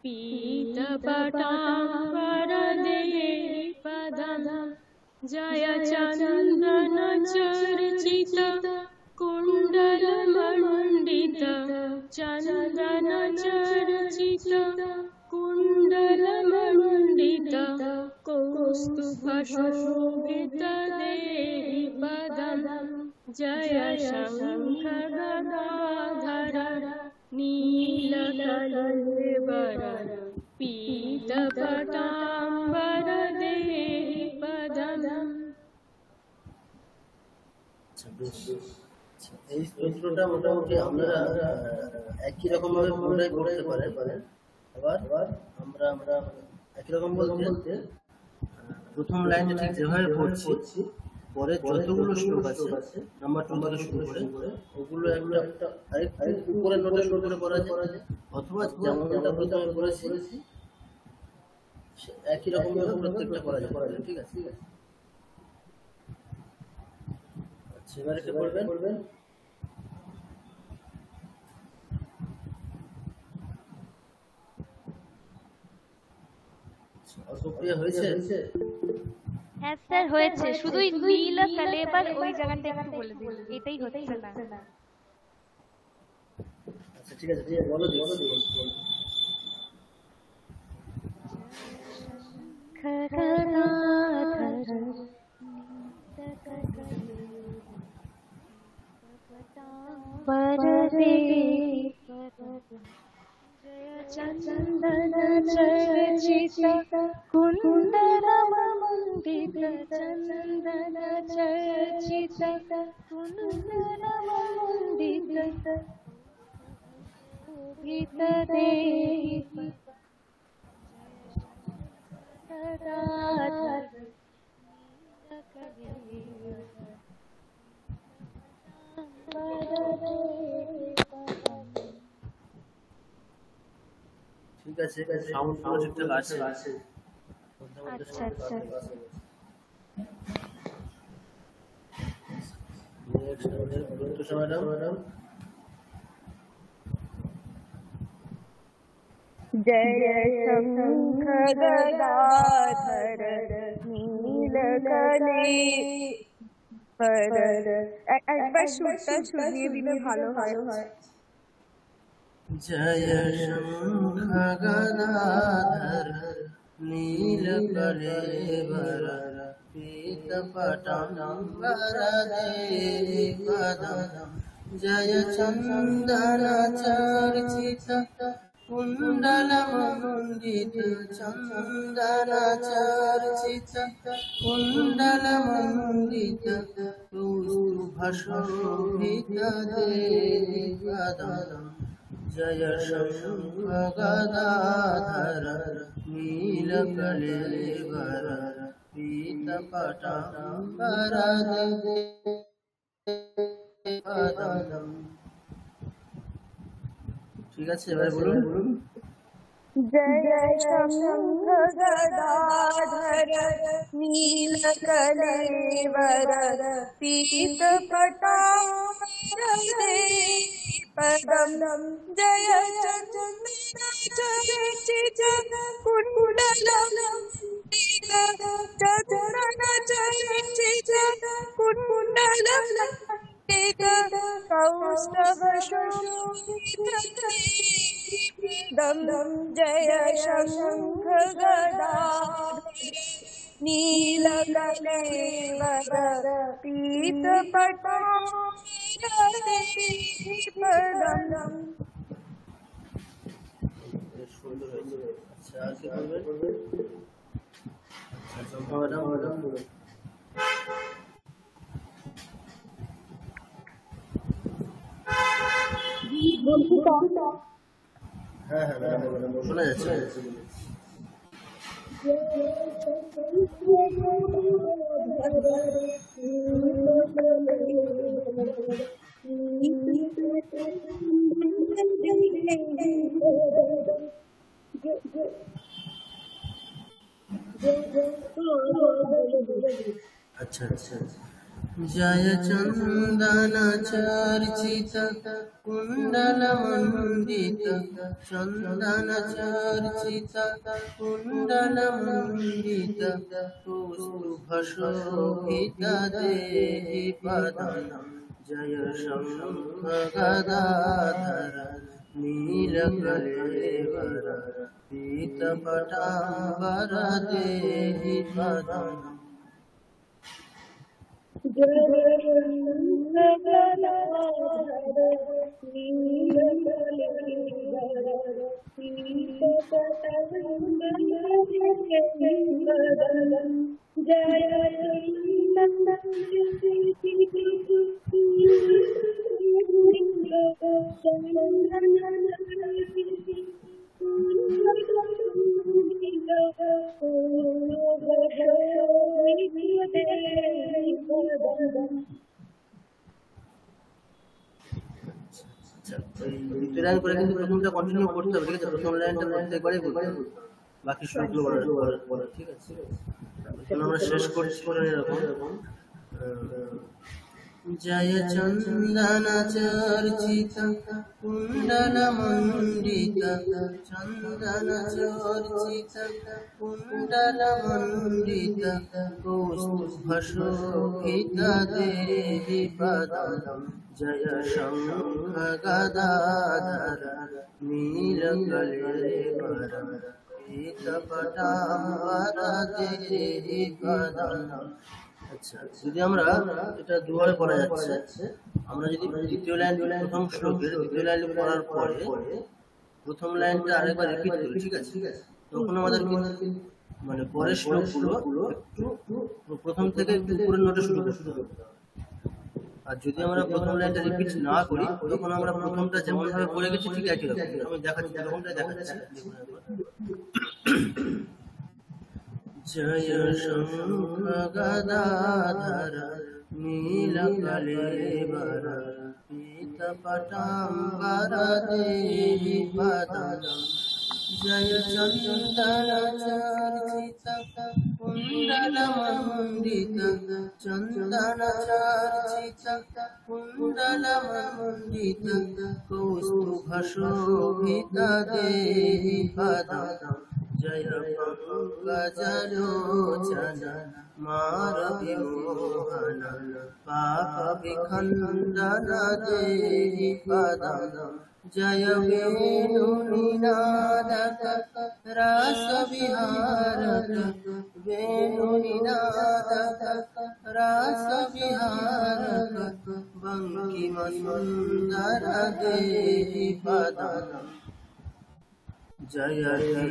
पीत पटाम्बर देहि पदम जय चंदन चर्चित कुंडल मंडित चंदन चर्चित कुंडल मंडित कौस्तुभ शोभित देहि पदम जय शंख गदाधर नीलकलेबर पीत पटाम्बर देहि पदम। এই স্তোত্রটা মোটামুটি আমরা একই রকম ভাবে পুনরায় পড়তে পারেন। আবার আমরা একই রকম বলতে প্রথম লাইনে ঠিক যেভাবে পড়ছি পরে যতগুলো শ্লোক আছে নাম্বার 2 থেকে শুরু করে ওগুলো একটা আরেকটু উপরে নোটে শুরু করে পড়া যায়, অথবা যেমনটা প্রথমে পড়েছি একই রকম ভাবে প্রত্যেকটা পড়া যায়। ঠিক আছে? আচ্ছা, এবারে কি পড়বেন? অল্পপ্রিয়া হয়েছে? হ্যাঁ স্যার হয়েছে, শুধুই নীলকলেবার ওই জায়গাটা একটু বলে দিন, এটাই হচ্ছে না। আচ্ছা ঠিক আছে, বলো দেখি। चंदन चर्चित कुंडल मंडित चंदन चर्चित कुंडल मंडित शोभित देहि गदाधर ঠিক আছে, সাউন্ড পুরো ঠিকঠাক আছে। আচ্ছা আচ্ছা। Next madam. जय शंख गदाधर नीलकलेबर। একবার সুরটা শুনিয়ে দিলে ভালো হয়। जय शंख गदाधर नीलकलेबर पीत पटाम्बर देहि पदम जय चंदन चर्चित कुंडल मंडित चंदन चर्चित कुंडल मंडित कौस्तुभ शोभित देहि पदम जय शंख गदाधर नीलकलेबर पीत पटाम्बर देहि पदम। ঠিক আছে, এবারে বলুন। जय शंख गदाधर नीलकलेवर पीतपटाम्बर पदम जय चंदनचर्चित कुण्डलमण्डित चंदनचर्चित कुण्डलमण्डित कौस्तभशोभितम् जय शंख गदाधर नीलकलेवर पीतपटाम्बर पदम। সুন্দর হয়েছে। আচ্ছা আর কি করবেন? আচ্ছা চম্পা ম্যাডাম হ্যাঁ হ্যাঁ ম্যাডাম শোনা যাচ্ছে। अच्छा अच्छा जय चंदन चर्चित कुंडल मंडित चंदन चर्चित कुंडल मंडित पुष्पशोभित देहि पदम जय शंख गदाधर नीलकलेवर पीतपटाम्बर देहि पदम। দ্বিতীয় লাইন করে কিন্তু প্রথমটা কন্টিনিউ করতে হবে, ঠিক আছে? প্রথম লাইনটা প্রত্যেকবারই বলতে হবে, বাকি সবগুলো বলার ঠিক আছে? এখন আমরা শেষ করছি করে এরকম जय चंदन चर्चित कुंडल मंडित चंदन चर्चित कुंडल मंडित कौस्तुभशोभित देहि पदम जय शंख गदाधर नीलकलेवर पीतपटाम्बर देहि पदम। আচ্ছা যদি আমরা এটা দুবারে পড়া যাচ্ছে, আমরা যদি দ্বিতীয় লাইন প্রথম শ্লোকের দ্বিতীয় লাইন পড়ার পরে প্রথম লাইনটা আরেকবার রিপিট করি, ঠিক আছে? তখন আমাদের মানে পরের শ্লোকগুলো একটু প্রথম থেকে একটু উপরের নোটে শুরু করতে হবে। আর যদি আমরা প্রথম লাইনটা রিপিট না করি তখন আমরা প্রথমটা যেমন ভাবে পড়ে গেছি ঠিক একই রকম। আমি দেখাচ্ছি, প্রথমটা দেখাচ্ছি। जय शंख गदाधर नीलकलेवर पीतपटाम्बर देहि पदम जय चंदन चर्चित कुंडल मंडित चंदन चर्चित कुंडल मंडित कौस्तुभशोभित देहि पदम जय पंकजलोचन मारविमोहन पापविखण्डन देहि पदम जय वेणुनिनादक रासविहारक वेणुनिनादक रासविहारक बङ्किमसुन्दर देहि पदम जय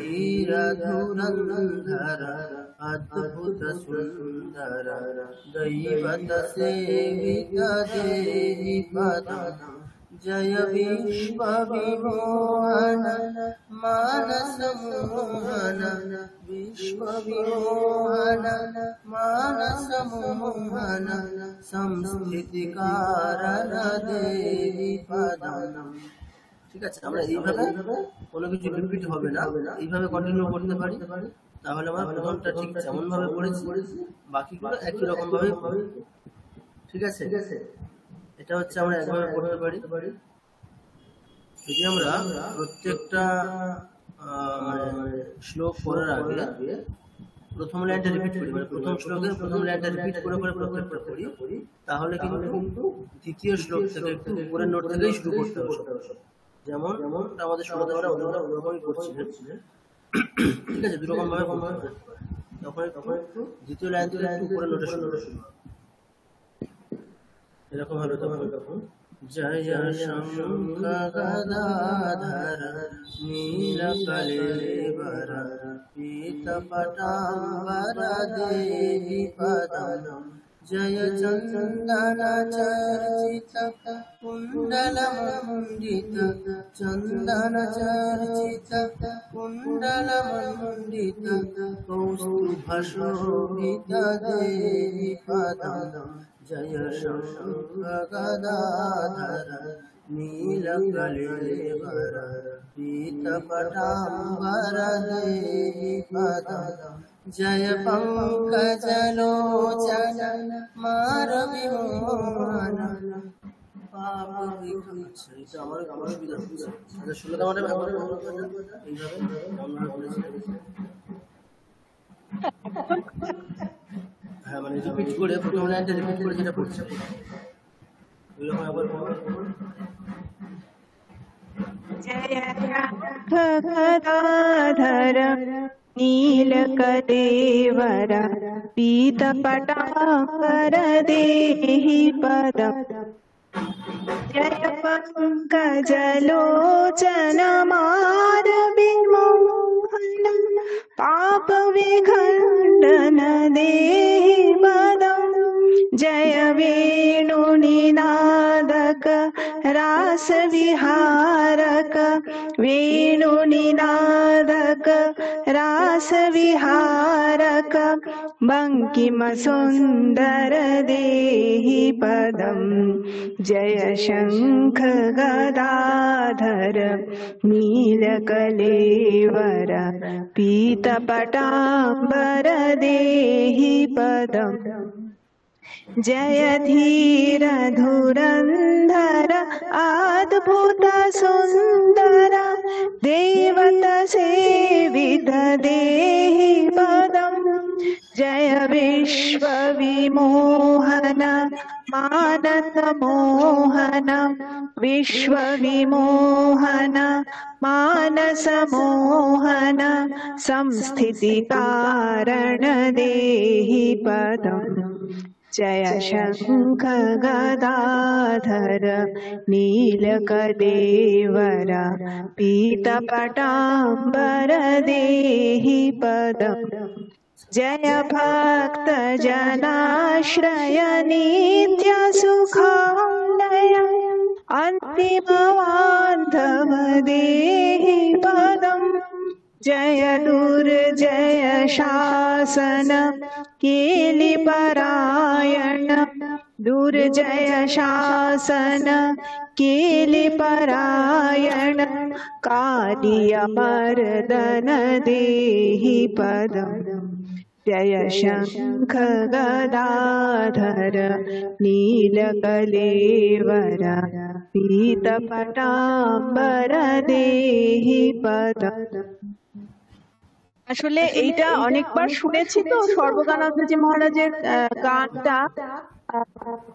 धीरधुरन्धर अद्भुत सुन्दर दैवत सेवित देहि पदम जय विश्वविमोहन मानस मोहन विश्वविमोहन मानस मोहन संस्कृतिकारण देहि पदम ঠিক আছে, আমরা এইভাবে কোনো কিছু রিপিট হবে না, এইভাবে কন্টিনিউ করতে পারি, তাহলে আমার প্রথমটা ঠিক যেমন ভাবে পড়েছি বাকিগুলো একই রকম ভাবে। ঠিক আছে, এটা হচ্ছে আমরা একভাবে পড়তে পারি। যদি আমরা প্রত্যেকটা শ্লোক পড়ার আগে প্রথম লাইনটা রিপিট করি, মানে প্রথম শ্লোকের প্রথম লাইনটা রিপিট করে করে প্রত্যেকটা পড়ি, তাহলে কিন্তু দ্বিতীয় শ্লোক থেকে একটু উপরের নোট থেকেই শুরু করতে হবে। যেমন আমাদের সমাধানটা ওরকমই করছিলেন। ঠিক আছে, দুরকম ভাবে তখন একটু দ্বিতীয় লাইন থেকে একটু উপরের নোটে শুরু এরকম হবে। তখন জয় শঙ্খ গদাধর নীলকলেবর পীতপটাম্বর দেহি পদম জয় চন্দন চর্চিত কুণ্ডলমণ্ডিত চন্দন চর্চিত কুণ্ডলমণ্ডিত কৌস্তুভ শোভিত দেহি পদম জয় শঙ্খ গদাধর নীলকলেবর পীতপটাম্বর দেহি পদম জয় পঙ্কজলোচন মারবি মোহন পাপ বিঘ্ন। এটা আমার সুবিধা হচ্ছে। ষোলোটা মানে এইভাবে হ্যাঁ, মানে রিপিট করে প্রথম লাইনটা রিপিট করে যেটা পড়ছে ওইরকম আবার जय गदाधर नीलकलेवर पीतपटाम्बर देहि पदम जय पंकजलोचन मारबि मोहन पाप विखण्डन देहि पदम जय वेणुनिनादक रास विहारक वेणुनिनादक रास विहारक बंकिम सुंदर देहि पदम जय शंख गदाधर नीलकलेवर पीतपटाम्बर देहि पदम जय धीर धुरंधर अद्भुत सुंदर देवत सेवित देहि पदम जय विश्व विमोहन मानस मोहन विश्व विमोहन मानस मोहन संस्थिति कारण देहि पदम जय शंख गदाधर नीलकलेवर पीतपटाम्बर देहि पदम जय भक्त जनाश्रय नित्य सुखालय अंतिम बांधव देहि पदम जय दुर्जय शासन केलिपरायण दुर्जय शासन केलिपरायण कालियमर्दन देहि पदम जय शंख गदाधर नीलकलेवर पीतपटाम्बर देहि पदम। আসলে এইটা অনেকবার শুনেছি তো, সর্বজ্ঞানন্দজি মহারাজের গানটা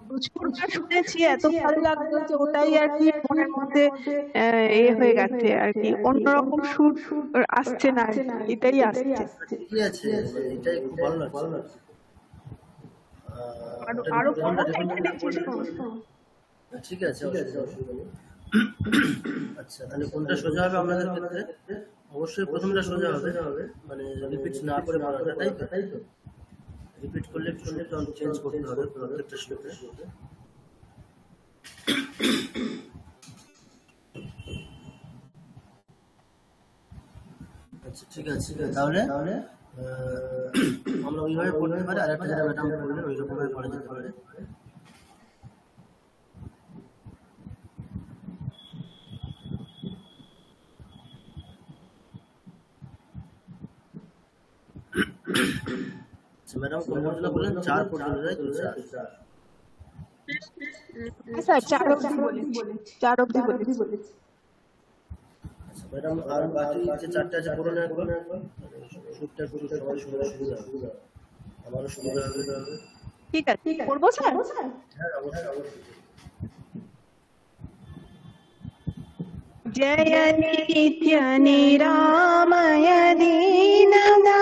দুজনবার শুনেছি, এত ভালো লাগতো যে ওটাই আর কি মনের মধ্যে হয়ে গেছে আর কি, অন্যরকম সুর আসছে না, এটাই আসছে। কি আছে, এটাই খুব ভালো লাগছে। আরো ঠিক আছে, অসুবিধা নেই। আচ্ছা, তাহলে কোনটা সোজা হবে আপনাদের ক্ষেত্রে? অবশ্যই প্রথমটা সোজা হবে, মানে রিপিট না করে পড়াটা, তাই তো? রিপিট করলে চেঞ্জ করতে হবে প্রত্যেকটা শ্লোকে। আচ্ছা, ঠিক আছে, তাহলে আমরা ওইভাবে পড়তে পারি। আর একটা যেটা ম্যাডাম বললেন ওই রকম ভাবে পড়া যেতে পারে। ম্যাডাম কোন পর্যন্ত বললেন? 4 পর্যন্ত, তাই তো? 4। স্যার 4 অবধি বলেছি, 4 অবধি বলেছি। আচ্ছা ম্যাডাম, আর বাকি যে 4টা আছে পড়ুন একবার। শুটটা একটু সবাই শুনলে সুবিধা হবে, আমারও সুবিধা হবে। ঠিক আছে, পড়বো স্যার? হ্যাঁ অবশ্যই অবশ্যই। जय नित्य निरामय दीनदयामय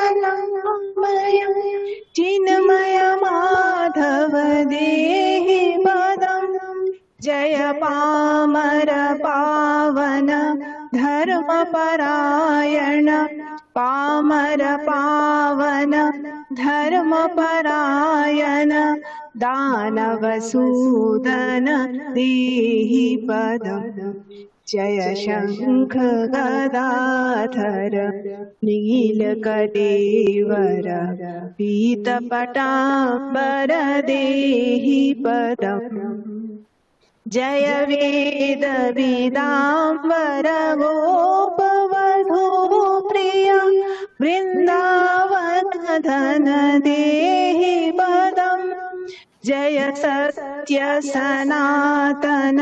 चिन्मय माधव देहि पदम् जय पामर पावन धर्मपरायण पामर पावन धर्मपरायण दानवसूदन देहि पदम् जय शंख गदाधर नीलकलेवर पीतपटाम्बर देहि पदम् जय वेद वेदाम्बर गोपवधू प्रिय वृंदावन धन देहि पदम् जय सत्य सनातन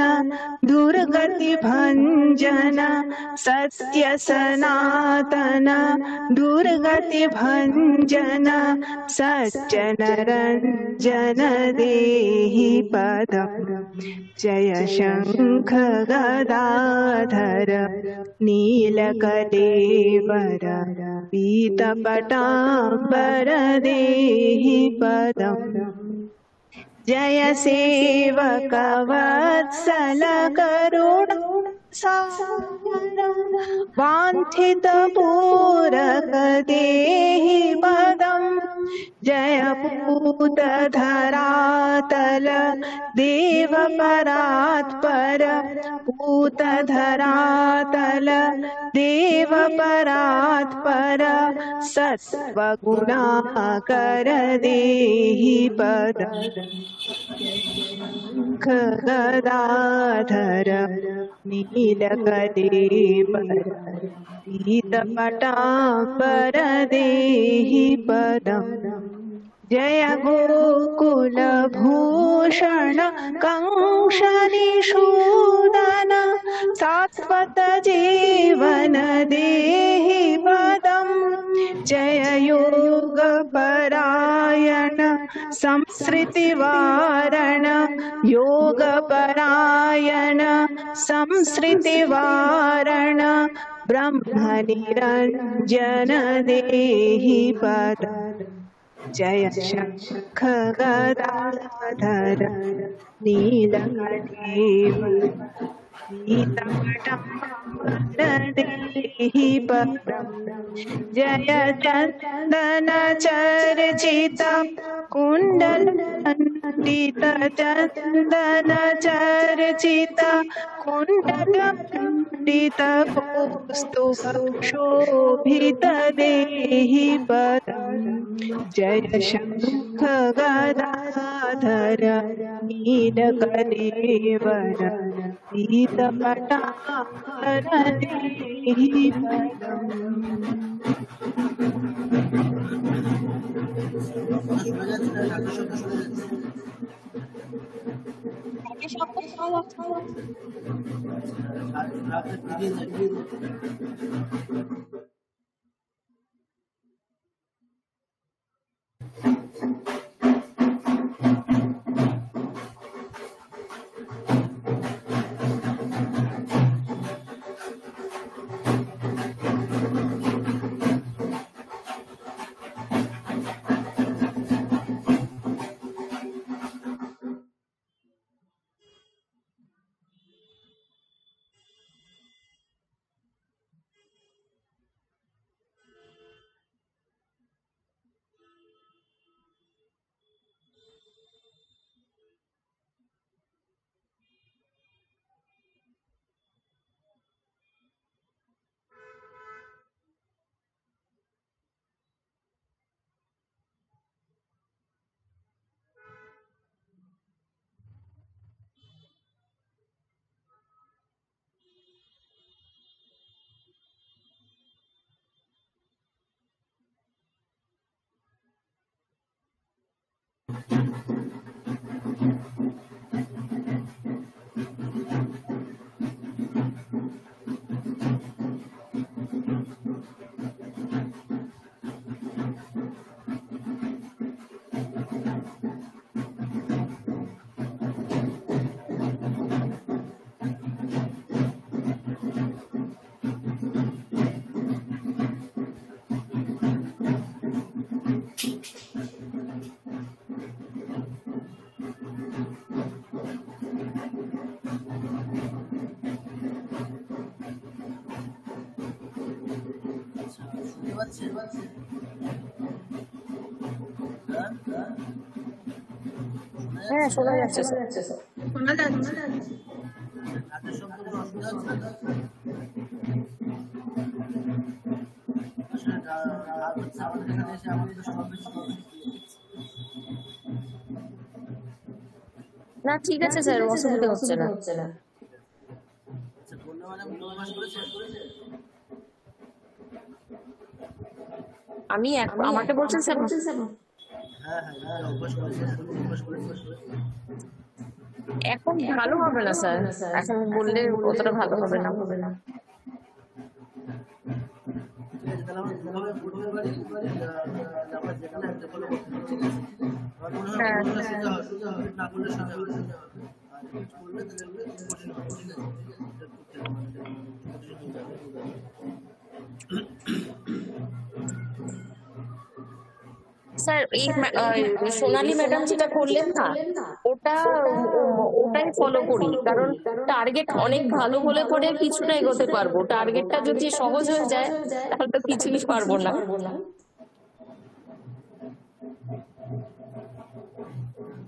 दुर्गति भंजन सत्य सनातन दुर्गति भंजन सज्जन रंजन देहि पदम् जय शंख गदाधर नीलकलेवर पीतपटाम्बर देहि पदम् जय सेवक वत्सल करुण सागर वांछित पूरक देहि पदम् जय पूत धरातल देव परात्पर पूत धरातल देव परात्पर सत्वगुणाकर देहि पदम् गदाधर नीलकलेवर पीतपटाम्बर देहि पदम् जय गोकुल भूषण कंशनिषूदन सात्वत जीवन देहि पदम् जय योग परायण संस्कृति वारण योग परायण संस्कृति वारण ब्रह्म निरंजन देहि पदम् जय शंख गदाधर नीलकलेवर पीतपटाम्बर देहि पदम् जय चंदन चर्चित कुंडल मंडित चंदन चर्चित कुंडल मंडित कौस्तुभ शोभित देहि पदम् जय शंख गदाधर नीलकलेवर पीतपटाम्बर देहि শুনতে পাচ্ছেন? হ্যাঁ শোনা যাচ্ছে স্যার। শোনা যাচ্ছে? হাতের শব্দ কোনো অসুবিধা হচ্ছে না? আসলে আমাদের এখানে এসে আমাদের তো সব কিছু না ঠিক আছে স্যার, অসুবিধা হচ্ছে না। আচ্ছা, বললাম ম্যাডাম অভ্যাস করেছেন? আমি আমাকে বলছেন স্যার? হ্যাঁ হ্যাঁ হ্যাঁ, অভ্যাস করেছেন, অভ্যাস করেছেন। এখন ভালো হবে না স্যার, এখন বললে অতটা ভালো হবে না। ঠিক আছে, তাহলে আমরা যেভাবে করতে পারি আমরা যেখানে একটা ফলো করতে পারি, ঠিক আছে? আমার মনে হয় করলে সোজা হবে, না করলে সোজা হবে। আর কিছু করলে তাহলে কঠিন হবে, ঠিক আছে? কঠিন হয়ে যাবে। স্যার এই সোনালী ম্যাডাম যেটা করলেন না, ওটাই ফলো করি, কারণ টার্গেট অনেক ভালো হলে পরে কিছুটা এগোতে পারবো। টার্গেটটা যদি সহজ হয়ে যায় তাহলে তো কিছুই পারবো না।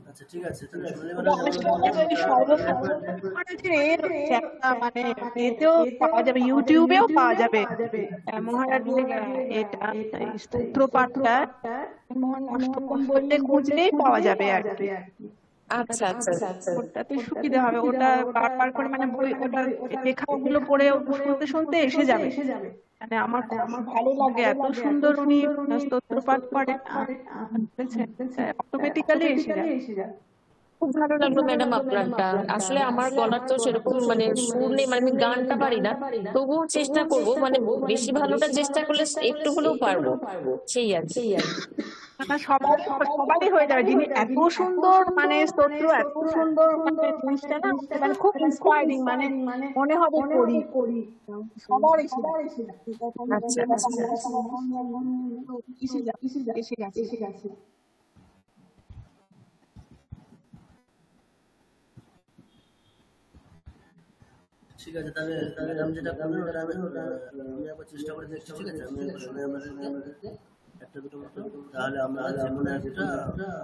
আচ্ছা ঠিক আছে, তাহলে সোনালী ম্যাডাম মানে এতেও পাওয়া যাবে, ইউটিউবেও পাওয়া যাবে মহারাজের এটা স্তোত্র পাঠটা অষ্টকম বললে খুঁজলেই পাওয়া যাবে আর কি। আচ্ছা আচ্ছা আচ্ছা, ওটাতে সুবিধা হবে, ওটা বারবার করে মানে বই ওটা লেখাগুলো পড়ে শুনতে শুনতে এসে যাবে। মানে আমার ভালো লাগে, এত সুন্দর উনি স্তোত্র পাঠ করেন, অটোমেটিক্যালি এসে যায়। খুব ভালো লাগলো ম্যাডাম আপনারটা। আসলে আমার গলার তো সেরকম মানে সুর নেই, মানে আমি গানটা পারি না, তবুও চেষ্টা করব, মানে বেশি ভালোটা চেষ্টা করলে একটু হলেও পারবো, সেই আর কি। সবারই হয়ে যাবে, যিনি এত সুন্দর মানে স্তোত্র, এত সুন্দর মানে জিনিসটা না, মানে খুব ইন্সপায়ারিং, মানে মনে হবে করি সবার এসে গেছে। ঠিক আছে, তাহলে ম্যাডাম যেটা করবেন ওটা আমি একবার চেষ্টা করে দেখছি, ঠিক আছে? আমি শুনে আমাদেরকে একটা দুটো মতো, তাহলে আমরা যে কোনো একটা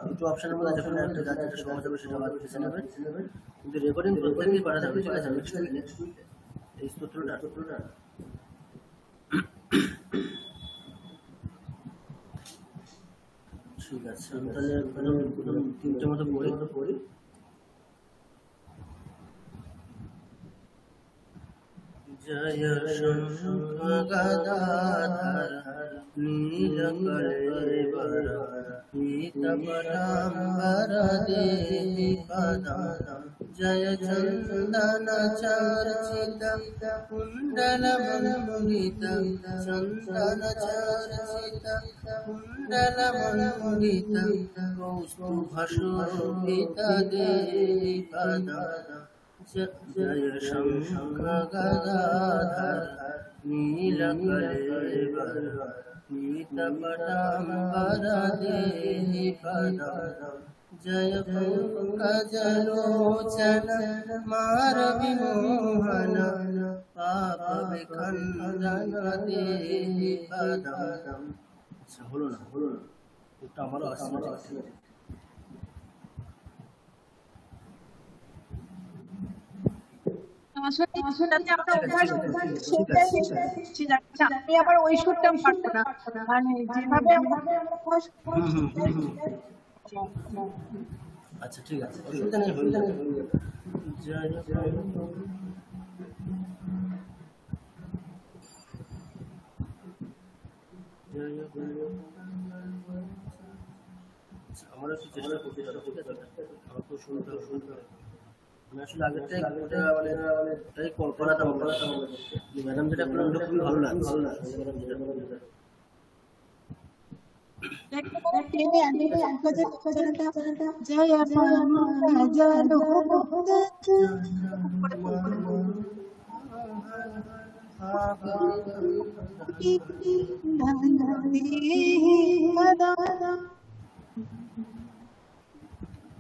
দুটো অপশনের মধ্যে যে কোনো একটা যার যেটা সহজ হবে সেটা আমাদের বেছে নেবেন, কিন্তু রেকর্ডিং প্রত্যেকদিন করা যাবে, ঠিক আছে? নেক্সট উইকে এই স্তোত্রটা ঠিক আছে। আমি তাহলে তিনটে মতো পড়ি। জয় শঙ্খ গদাধর নীলকলেবর পীতাম্বর দেহি পদম জয় চন্দন চর্চিত কুণ্ডলমণ্ডিত চন্দন চর্চিত কুণ্ডলমণ্ডিত কৌস্তুভশোভিত দেহি পদম জয় শঙ্খ গদাধর নীলকলেবর পীতাম্বর দেহি পদম জয় পঙ্কজলোচন মারবিমোহন পাপ বিখণ্ডন দেহি পদম। হলো না ওটা আমারও আসছে। আমি আবার ওই সুরটা পারবো না, মানে যেভাবে আচ্ছা ঠিক আছে, অসুবিধা নেই, হয়ে যাবে। আমারও একটু চেষ্টা করতে হবে, ঠিক আছে? আমার তো শুনতে হবে। আমি আসলে আগেরটাই ওটা মানে ওটাই করাতাম ম্যাডাম যেটা করলেন ওটা খুবই ভালো লাগছে। ম্যাডাম যেটা করলেন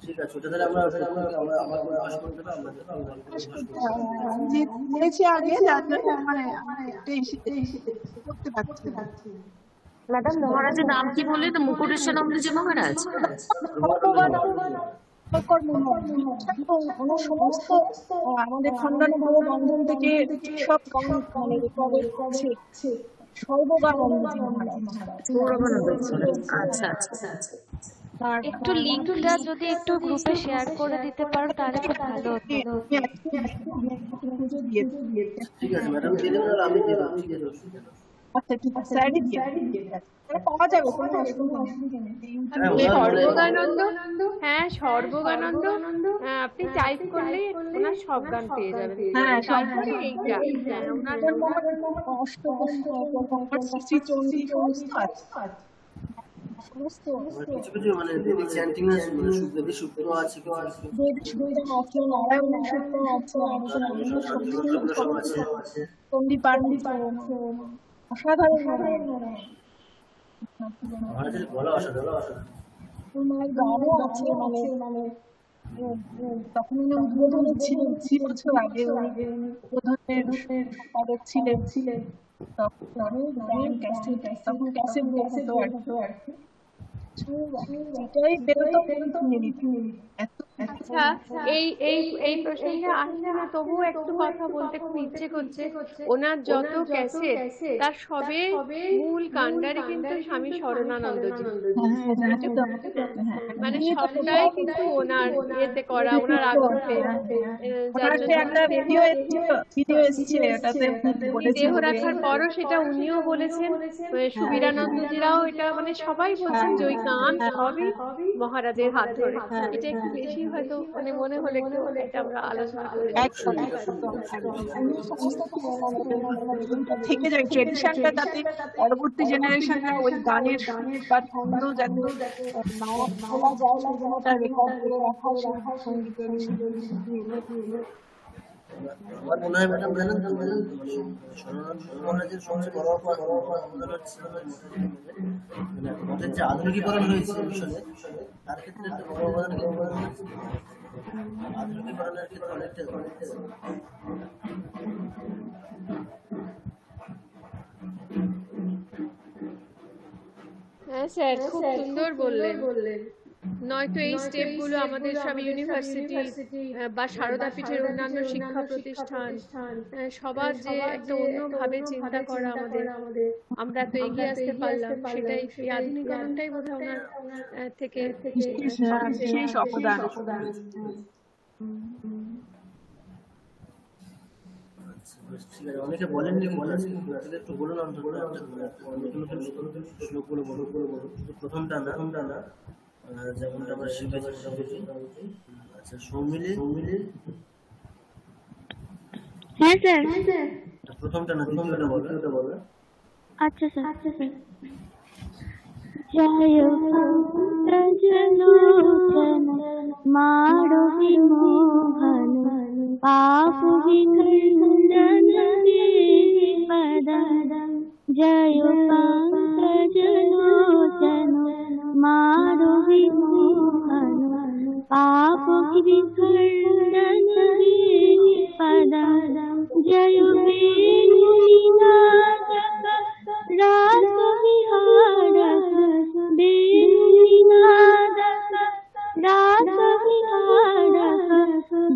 ঠিক আছে, ওটা তাহলে আমরা আমার পাস করতে হবে, আমরা যে বলেছি আগে যার জন্য মানে করতে পারছি না। ম্যাডাম মহারাজের নাম কি বললেন? মুকুটেশ্বরানন্দজি মহারাজ। সমস্ত আমাদের খণ্ডানুভাব বন্ধন থেকে সব গান মানে রেকর্ডেড করছে সর্বগানন্দজি মহারাজ। আচ্ছা আচ্ছা। একটু লিংকটা যদি একটু গ্রুপে শেয়ার করে দিতে পারো তাহলে খুব ভালো হতো। ঠিক আছে ম্যাডাম, দিয়ে দেবেন আর আমি দিয়ে দেবো, ঠিক আছে? আচ্ছা ঠিক আছে, স্যারই দিয়ে পাওয়া যাবে, কোনো অসুবিধা নেই। সর্বগানন্দ, হ্যাঁ সর্বগানন্দ, আপনি টাইপ করলে ওনার সব গান পেয়ে যাবেন। হ্যাঁ তারপরে এইটা ওনার শ্রীচণ্ডী সমস্ত কিছু কিছু মানে দেবী চ্যান্টিং আছে, মানে দেবী সূত্র আছে, নারায়ণ সূত্র আছে, চণ্ডী পাঠ আছে, অসাধারণ মহারাজের গলা অসাধারণ। মায়ের গানও আছে, মানে তখন উনি উদ্বোধনে ছিলেন 3 বছর আগে, উদ্বোধনের সম্পাদক ছিলেন। তখন তখন ক্যাসেট বেরোতো আর কি, এটাই বেরোতো আচ্ছা এই প্রসঙ্গে আসছে না, তবুও একটু কথা বলতে খুব ইচ্ছে করছে। ওনার যত ক্যাসেট তার সবে মূল কান্ডারি কিন্তু স্বামী শরণানন্দজি, মানে সবটাই কিন্তু ওনার ইয়েতে করা, ওনার আগ্রহে। দেহ রাখার পরও সেটা উনিও বলেছেন, সুবীরানন্দজিরাও এটা মানে সবাই বলছেন যে ওই গান সবই মহারাজের হাত ধরে। এটা একটু বেশি হয়তো মানে মনে হলে একটু এটা আমরা আলোচনা করে থেকে যায় ট্রেডিশনটা, যাতে পরবর্তী জেনারেশনরা ওই গানের বা ছন্দ যাতে না ভোলা যায়, সেটা রেকর্ড করে রাখা সঙ্গীতের। আমার মনে হয় ম্যাডাম জানেন তো, মহারাজের সবচেয়ে বড় অবদান হচ্ছে মানে আমাদের যে আধুনিকীকরণ হয়েছে মিশনে, তার ক্ষেত্রে একটা বড় অবদান আধুনিকীকরণের ক্ষেত্রে অনেকটা। হ্যাঁ স্যার, খুব সুন্দর বললেন। নয়তো এই স্টেপগুলো আমাদের সব ইউনিভার্সিটি বা সারদা পীঠের অন্যান্য শিক্ষা প্রতিষ্ঠান সবার যে একটা অন্যভাবে চিন্তা করা আমাদের, আমরা তো এগিয়ে আসতে পারলাম, সেটাই এই আধুনিকরণটাই বোধহয় ওনার থেকে বিশেষ অবদান। অনেকে বলেননি, একটু বলুন নতুন নতুন শ্লোকগুলো বলুন। প্রথমটা না যেমনটা আমরা শিখেছি। আচ্ছা সৌমিলি, হ্যাঁ স্যার, প্রথমটা না দ্বিতীয়টা বলো। আচ্ছা স্যার। জয় প্রজলোচন মারো বিমোহন পাপ বিখণ্ডন পদম, জয় প্রজলোচন মারো বিমোহন পাপ বিখণ্ডন পদম, জয় বেণুনিনাদক রাস বিহারক, বেণুনিনাদক রাস বিহারক,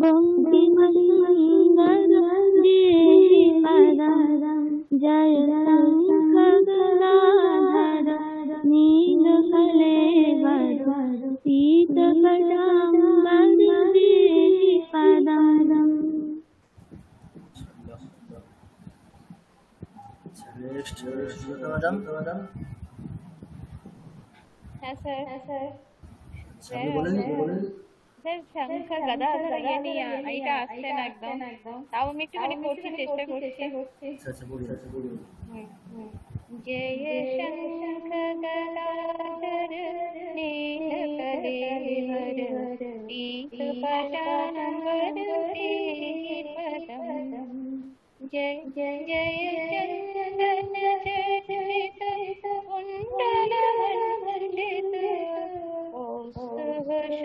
বঙ্কিম সুন্দর দেহি পদম, জয় শঙ্খ গদাধর নীল কলেবর, পীত পদাম্বর দেহি পদম। ম্যাডাম। হ্যাঁ স্যার। আপনি বলেন স্যার শঙ্খ গদাধর ইয়ে নিয়ে এইটা আসছে না একদম, তাও আমি একটুখানি করছি, চেষ্টা করছি। আচ্ছা বলুন। जय शंख गदाधर नीलकलेवर पीतपटांबर पीतपदम जय जय चंदन चर्चित कुंडलमण्डित कौस्तुभशोभित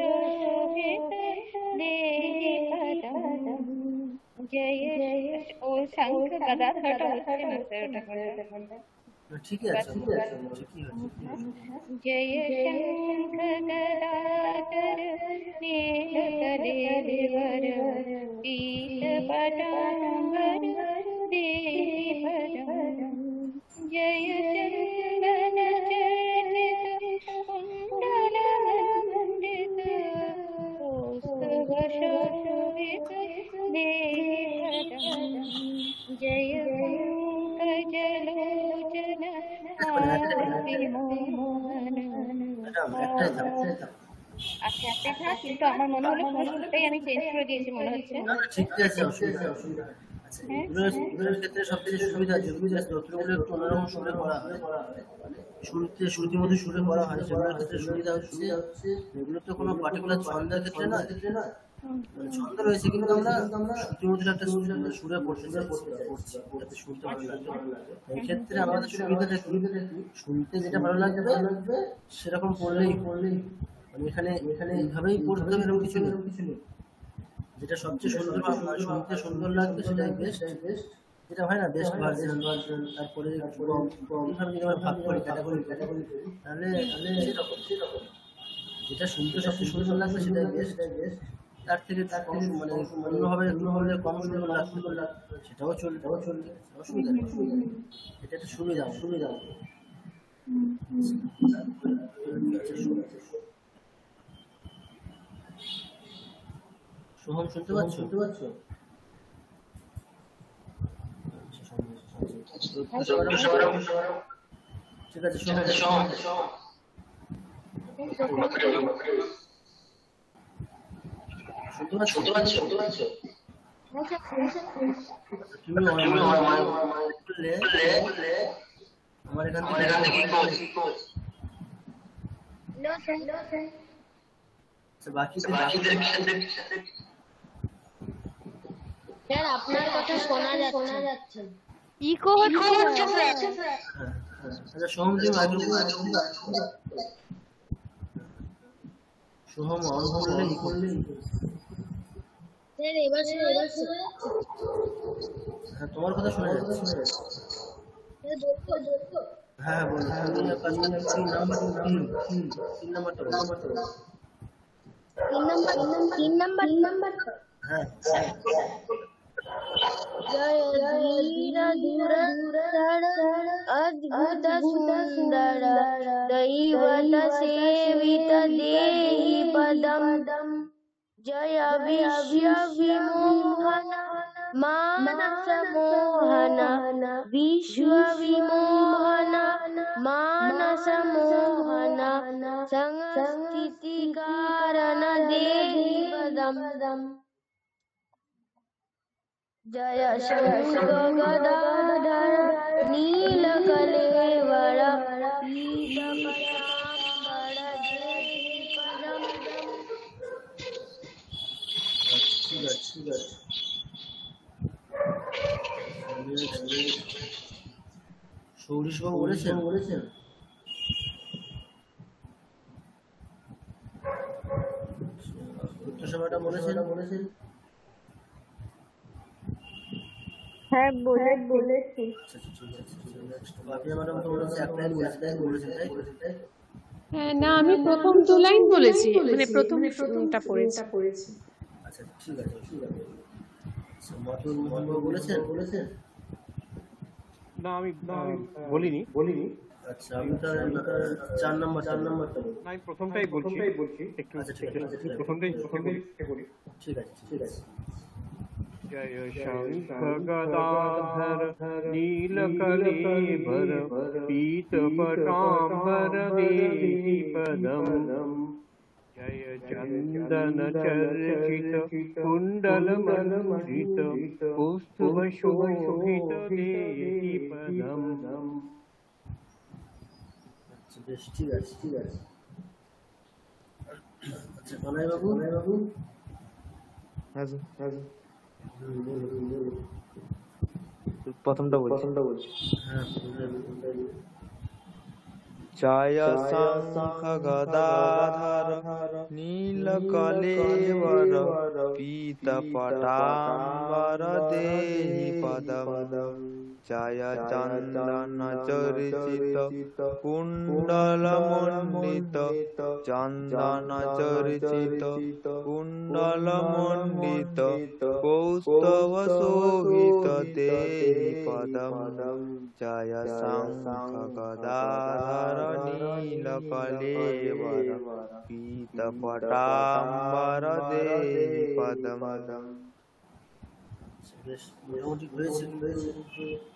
देहिपदम जय ओ शंख गदाधरটা হচ্ছে না স্যার, ওটা করতে ঠিকই আছে, ঠিকই হচ্ছে। जय शंख गदाधर नीलकलेवर पीतपटांबर देहिपदम जय चंदन चर्चित कुंडलमण्डित कौस्तुभशोभित देहिपदम जय पंकजलोचन আচ্ছা একটা না, কিন্তু আমার মনে হলো প্রশ্নটাই আমি চেঞ্জ করে দিয়েছি মনে হচ্ছে। ঠিক আছে, অসুবিধা নেই। আচ্ছা এগুলোর ক্ষেত্রে সবথেকে সুবিধা যেগুলো স্তোত্রগুলো একটু অন্যরকম সুরে করা হয়, শ্রুতির মধ্যে সুরে করা হয়, সেগুলোর ক্ষেত্রে সুবিধা হচ্ছে এগুলো তো কোনো পার্টিকুলার ছন্দের ক্ষেত্রে নয়, মানে ছন্দ রয়েছে কিন্তু আমরা শ্রুতির মধ্যে একটা সুরে পড়তে পড়ছি যাতে শুনতে ভালো লাগে। এই ক্ষেত্রে আমাদের সুবিধাটা শুনতে যেটা ভালো লাগবে সেরকম পড়লেই মানে এখানে এইভাবেই পড়তে হবে এরকম কিছু নেই। যেটা সবচেয়ে সুন্দর শুনতে সুন্দর লাগবে সেটাই বেস্ট, যেটা হয় না বেস্ট ভার্সন, তারপরে এইভাবে যদি আমরা ভাগ করি ক্যাটাগরি তাহলে সেরকম যেটা শুনতে সবচেয়ে সুন্দর লাগবে সেটাই বেস্ট। তার থেকে মানে অন্যভাবে কম সুন্দর লাগবে সেটাও চলবে, অসুবিধা নেই, এটা একটা সুবিধা। সোহম শুনতে পাচ্ছ? ঠিক আছে সোহম শুনতে পাচ্ছ? তুমি আমার এখান থেকে বাকিদের স্যার আপনার কথা শোনা যাচ্ছে। ইকো হচ্ছে স্যার। আচ্ছা সোহম তুমি সোহম অন করলে স্যার এবার শোনা যাচ্ছে। হ্যাঁ তোমার কথা শোনা যাচ্ছে। হ্যাঁ বল। তিন নাম্বার হ্যাঁ जय धीर धीर अद्भुत सुंदर दैवत सेवित देहि पदम जय विश्व विमोहन मानस मोहन विश्व विमोहन मानस मोहन संस्थिति कारण देहि पदम जय शंख गदाधर नीलकलेवर पीतपटांबर देहिपदम ঠিক আছে সৌরিশ বাবু বলেছেন উত্তরসভাটা বলেছেন হ্যাঁ বলেছি। বাপিয়া ম্যাডাম তো বলেছে এক লাইন বলেছেন তাই? হ্যাঁ না, আমি প্রথম 2 লাইন বলেছি, মানে প্রথমটা পড়েছি। আচ্ছা ঠিক আছে মতুল মোহন বাবু বলেছেন না আমি বলিনি। আচ্ছা আমি তো 4 নাম্বারটা না আমি প্রথমটাই বলছি একটু। আচ্ছা ঠিক আছে প্রথমটাই বলি। ঠিক আছে जय शंख गदाधर नीलकलेवर पीतपटांबर देहिपदम জয় চন্দন চর্চিত কুণ্ডল মণ্ডিত কৌস্তুভ শোভিত দেহি পদম। আচ্ছা বেশ, ঠিক আছে ঠিক আছে। আচ্ছা কানাই বাবু, হ্যাঁ স্যার, হ্যাঁ স্যার। বলুন। প্রথমটা বলছি। হ্যাঁ জয় শঙ্খ গদাধর নীলকলেবর পীত পটাম্বর দেহি পদম। জয় চন্দন চর্চিত কুণ্ডল মণ্ডিত চন্দন চর্চিত কুণ্ডল মণ্ডিত কৌস্তভ শোভিত দেহি পদম। জয় শঙ্খ গদাধর নীলকলেবর পীত পটাম্বর দেহি পদম। বেশ মোটামুটি হয়েছে,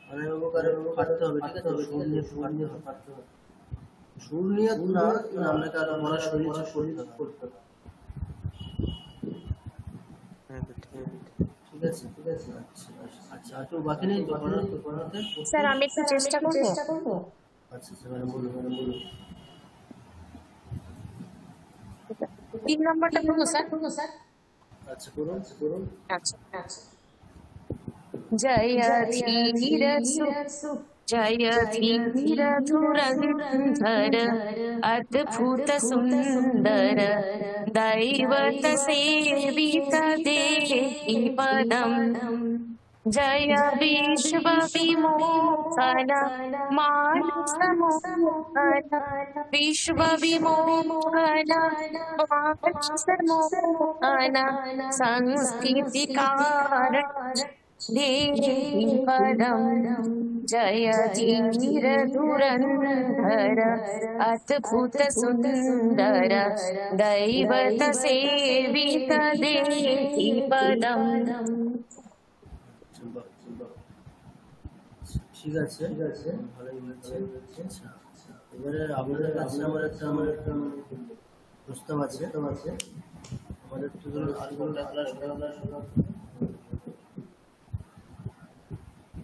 কানাই বাবু কারণ কাটতে হবে, ঠিক আছে? সুর নিয়ে কাটতে হবে। সুর নিয়ে না, আপনাকে আরো বলা শরীর করতে হবে। ঠিক আছে ঠিক আছে। আচ্ছা আচ্ছা, আর কেউ বাকি নেই তো পড়াতে? স্যার আমি একটু চেষ্টা করবো। আচ্ছা আচ্ছা ম্যাডাম বলুন। 3 নম্বরটা করবো স্যার। আচ্ছা করুন। আচ্ছা। জয় ধীর জয় ধীর ধুরন্ধর অদ্ভুত সুন্দর दैवत सेवित देहि पदम। जय विश्व विमोहन मानस मोहन विश्व विमोहन मानस मोहन संस्थिति कारण देहि पदम। जय धीर धुरंधर अद्भुत सुंदर दैवत सेवित देहि पदम। ঠিক আছে ভালোই হয়েছে। আচ্ছা এবারে আপনাদের কাছে আমার একটা প্রস্তাব আছে। আমাদের তো ধরুন আর কোনটা ক্লাস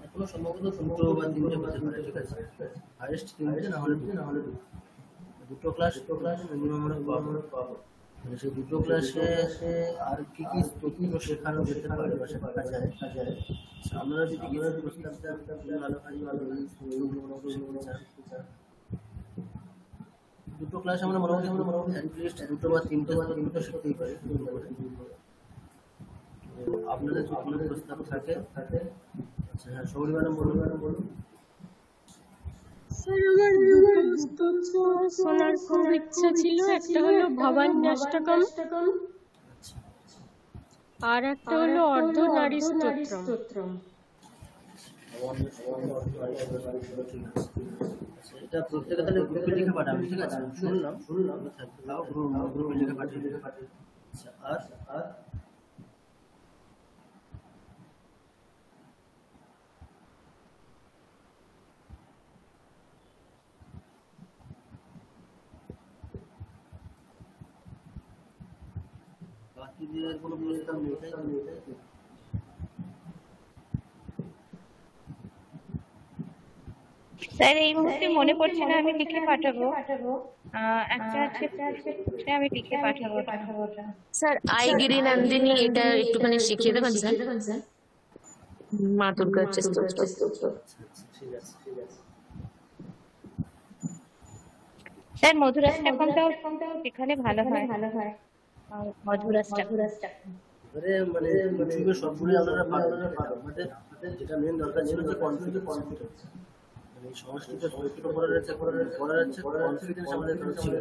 এখনো সম্ভবত 2 বা 3টে হতে পারে, ঠিক আছে? হাইয়েস্ট 3টে, না হলে 2টো ক্লাস মিনিমাম আমরা পাবো। মানে সেই 2টো ক্লাসে আর কি তথ্য শেখানো যেতে পারে বা শেখা যায়। আপনারা যদি কিছু প্রস্তাব দেন ভালো কাজ শিখতে চান। 2টো ক্লাস আমরা মোটামুটি অ্যাটলিস্ট 2টো বা 3টে শিখতেই পারি। আপনাদের যদি কোনো প্রস্তাব থাকে। আচ্ছা হ্যাঁ সৌরি ম্যাডাম বলুন। স্যার আমার দুটো পুস্তক শোনার খুব ইচ্ছা ছিল। একটা হলো ভবান্যাষ্টকম আর একটা হলো অর্ধনারীস্তোত্রম। এটা প্রত্যেকে তাহলে গ্রুপে লিখে পাঠাবেন, ঠিক আছে? শুনলাম তাও গ্রুপে লিখে পাঠিয়ে। আচ্ছা আর বাকিদের কোনো প্রস্তাব নেই, তাই তো? স্যার এই মুহূর্তে মনে পড়ছে না, আমি লিখে পাঠাবো। একটা আছে সেটা আমি লিখে পাঠাবো। স্যার আইগিরি নন্দিনী এটা একটুখানি শিখিয়ে দেবেন স্যার? মা দুর্গার স্তোত্র। ঠিক আছে। স্যার মধুরাষ্টকমটাও এখানে ভালো হয়। মধুরাষ্টক এবারে মানে ইউটিউবে সবগুলো আপনারা পাবেন। আমাদের যেটা মেন দরকার ছিল যে কনফিডেন্স। মানে সংস্কৃত পড়া যাচ্ছে কনফিডেন্স আমাদের ছিল,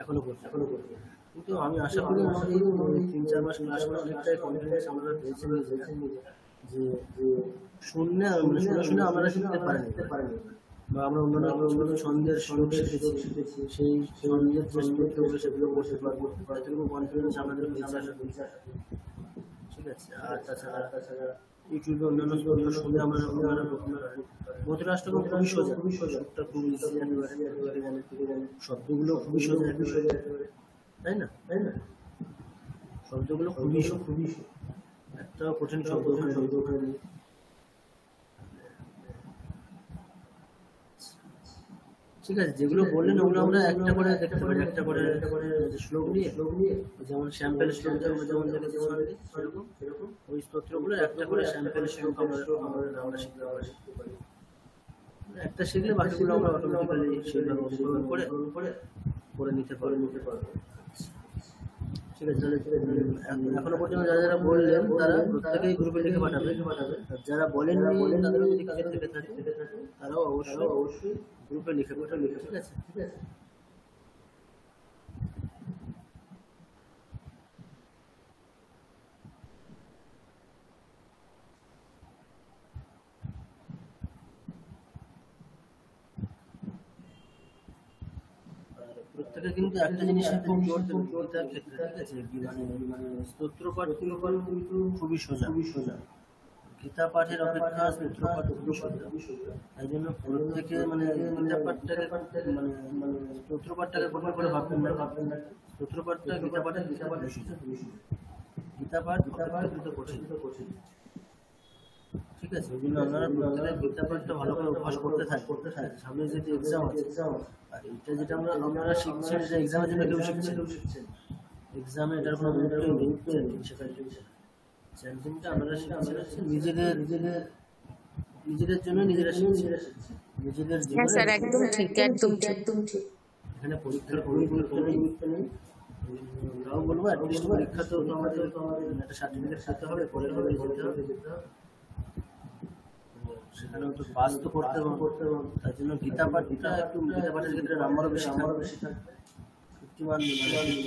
এখনো করছে। কিন্তু আমি আশা করি আমাদের 3-4 মাস ক্লাস করে অনেকটাই কনফিডেন্স আমরা পেয়েছি যে শুনে আমরা শিখতে পারিনি বা আমরা অন্যান্য ছন্দের শ্লোক শিখেছি, সেই ছন্দের যে শ্লোকগুলো সেগুলো করতে পারবো, এতটুকু কনফিডেন্স আমাদের হয়েছে। ঠিক আছে। আর তাছাড়া ইউটিউবে অন্যান্য শুনে আমরা মধুরাষ্টকম খুবই সোজা, শব্দগুলো খুবই সোজা। তাই না? শব্দগুলো খুবই একটা কঠিন শব্দ ওখানে নেই। ঠিক আছে, যেগুলো বললেন ওগুলো আমরা একটা করে দেখতে পারি, একটা করে শ্লোক নিয়ে, যেমন স্যাম্পল শ্লোক যেমন দেখেছি সেরকম ওই স্তোত্রগুলো একটা করে স্যাম্পল শ্লোক আমরা শিখতে পারি। একটা শিখলে বাকিগুলো আমরা অটোমেটিক্যালি সেগুলো অনুসরণ করে নিতে পারবো। ঠিক আছে, তাহলে এখনো পর্যন্ত যারা যারা বললেন তারা প্রত্যেকেই গ্রুপে লিখে পাঠাবে। যারা বলেননি তাদের যদি কাছে থেকে থাকে তারাও অবশ্যই গ্রুপে লিখে পাঠাবে। ঠিক আছে। প্রত্যেকে কিন্তু একটা জিনিস খুব জোর দেবেন গীতার ক্ষেত্রে। ঠিক আছে, মানে স্তোত্র পাঠ কিন্তু খুবই সোজা। গীতা পাঠের অপেক্ষা স্তোত্র পাঠ খুবই সোজা। তাই জন্য প্রত্যেকে মানে গীতা পাঠটাকে মানে স্তোত্র পাঠটাকে কঠিন করে ভাববেন না। স্তোত্র পাঠটা গীতা পাঠ কিন্তু কঠিন। ঠিক আছে, ওই জন্য আপনারা প্রত্যেকে গীতা পাঠটা ভালো করে অভ্যাস করতে থাকে। সামনে যেহেতু এক্সাম আছে, আর এটা যেটা আপনারা শিখছেন এটা এক্সামের জন্য কেউ শিখছেন, এক্সামে এটার কোনো গুরুত্ব নেই। চ্যান্টিংটা আপনারা শিখছেন নিজেদের জন্য, নিজেরা শিখছেন নিজেদের জীবনে। স্যার একদম ঠিক। এখানে পরীক্ষার কোনো গুরুত্ব নেই। তাও বলবো অ্যাটলিস্ট পরীক্ষা তো আমাদের একটা সার্টিফিকেট পেতে হবে, পরের লেভেল যেতে হবে, সেখানে তো পাস তো করতে হবে। তার জন্য গীতা পাঠটা একটু গীতা পাঠের ক্ষেত্রে নাম্বারও বেশি থাকে। 51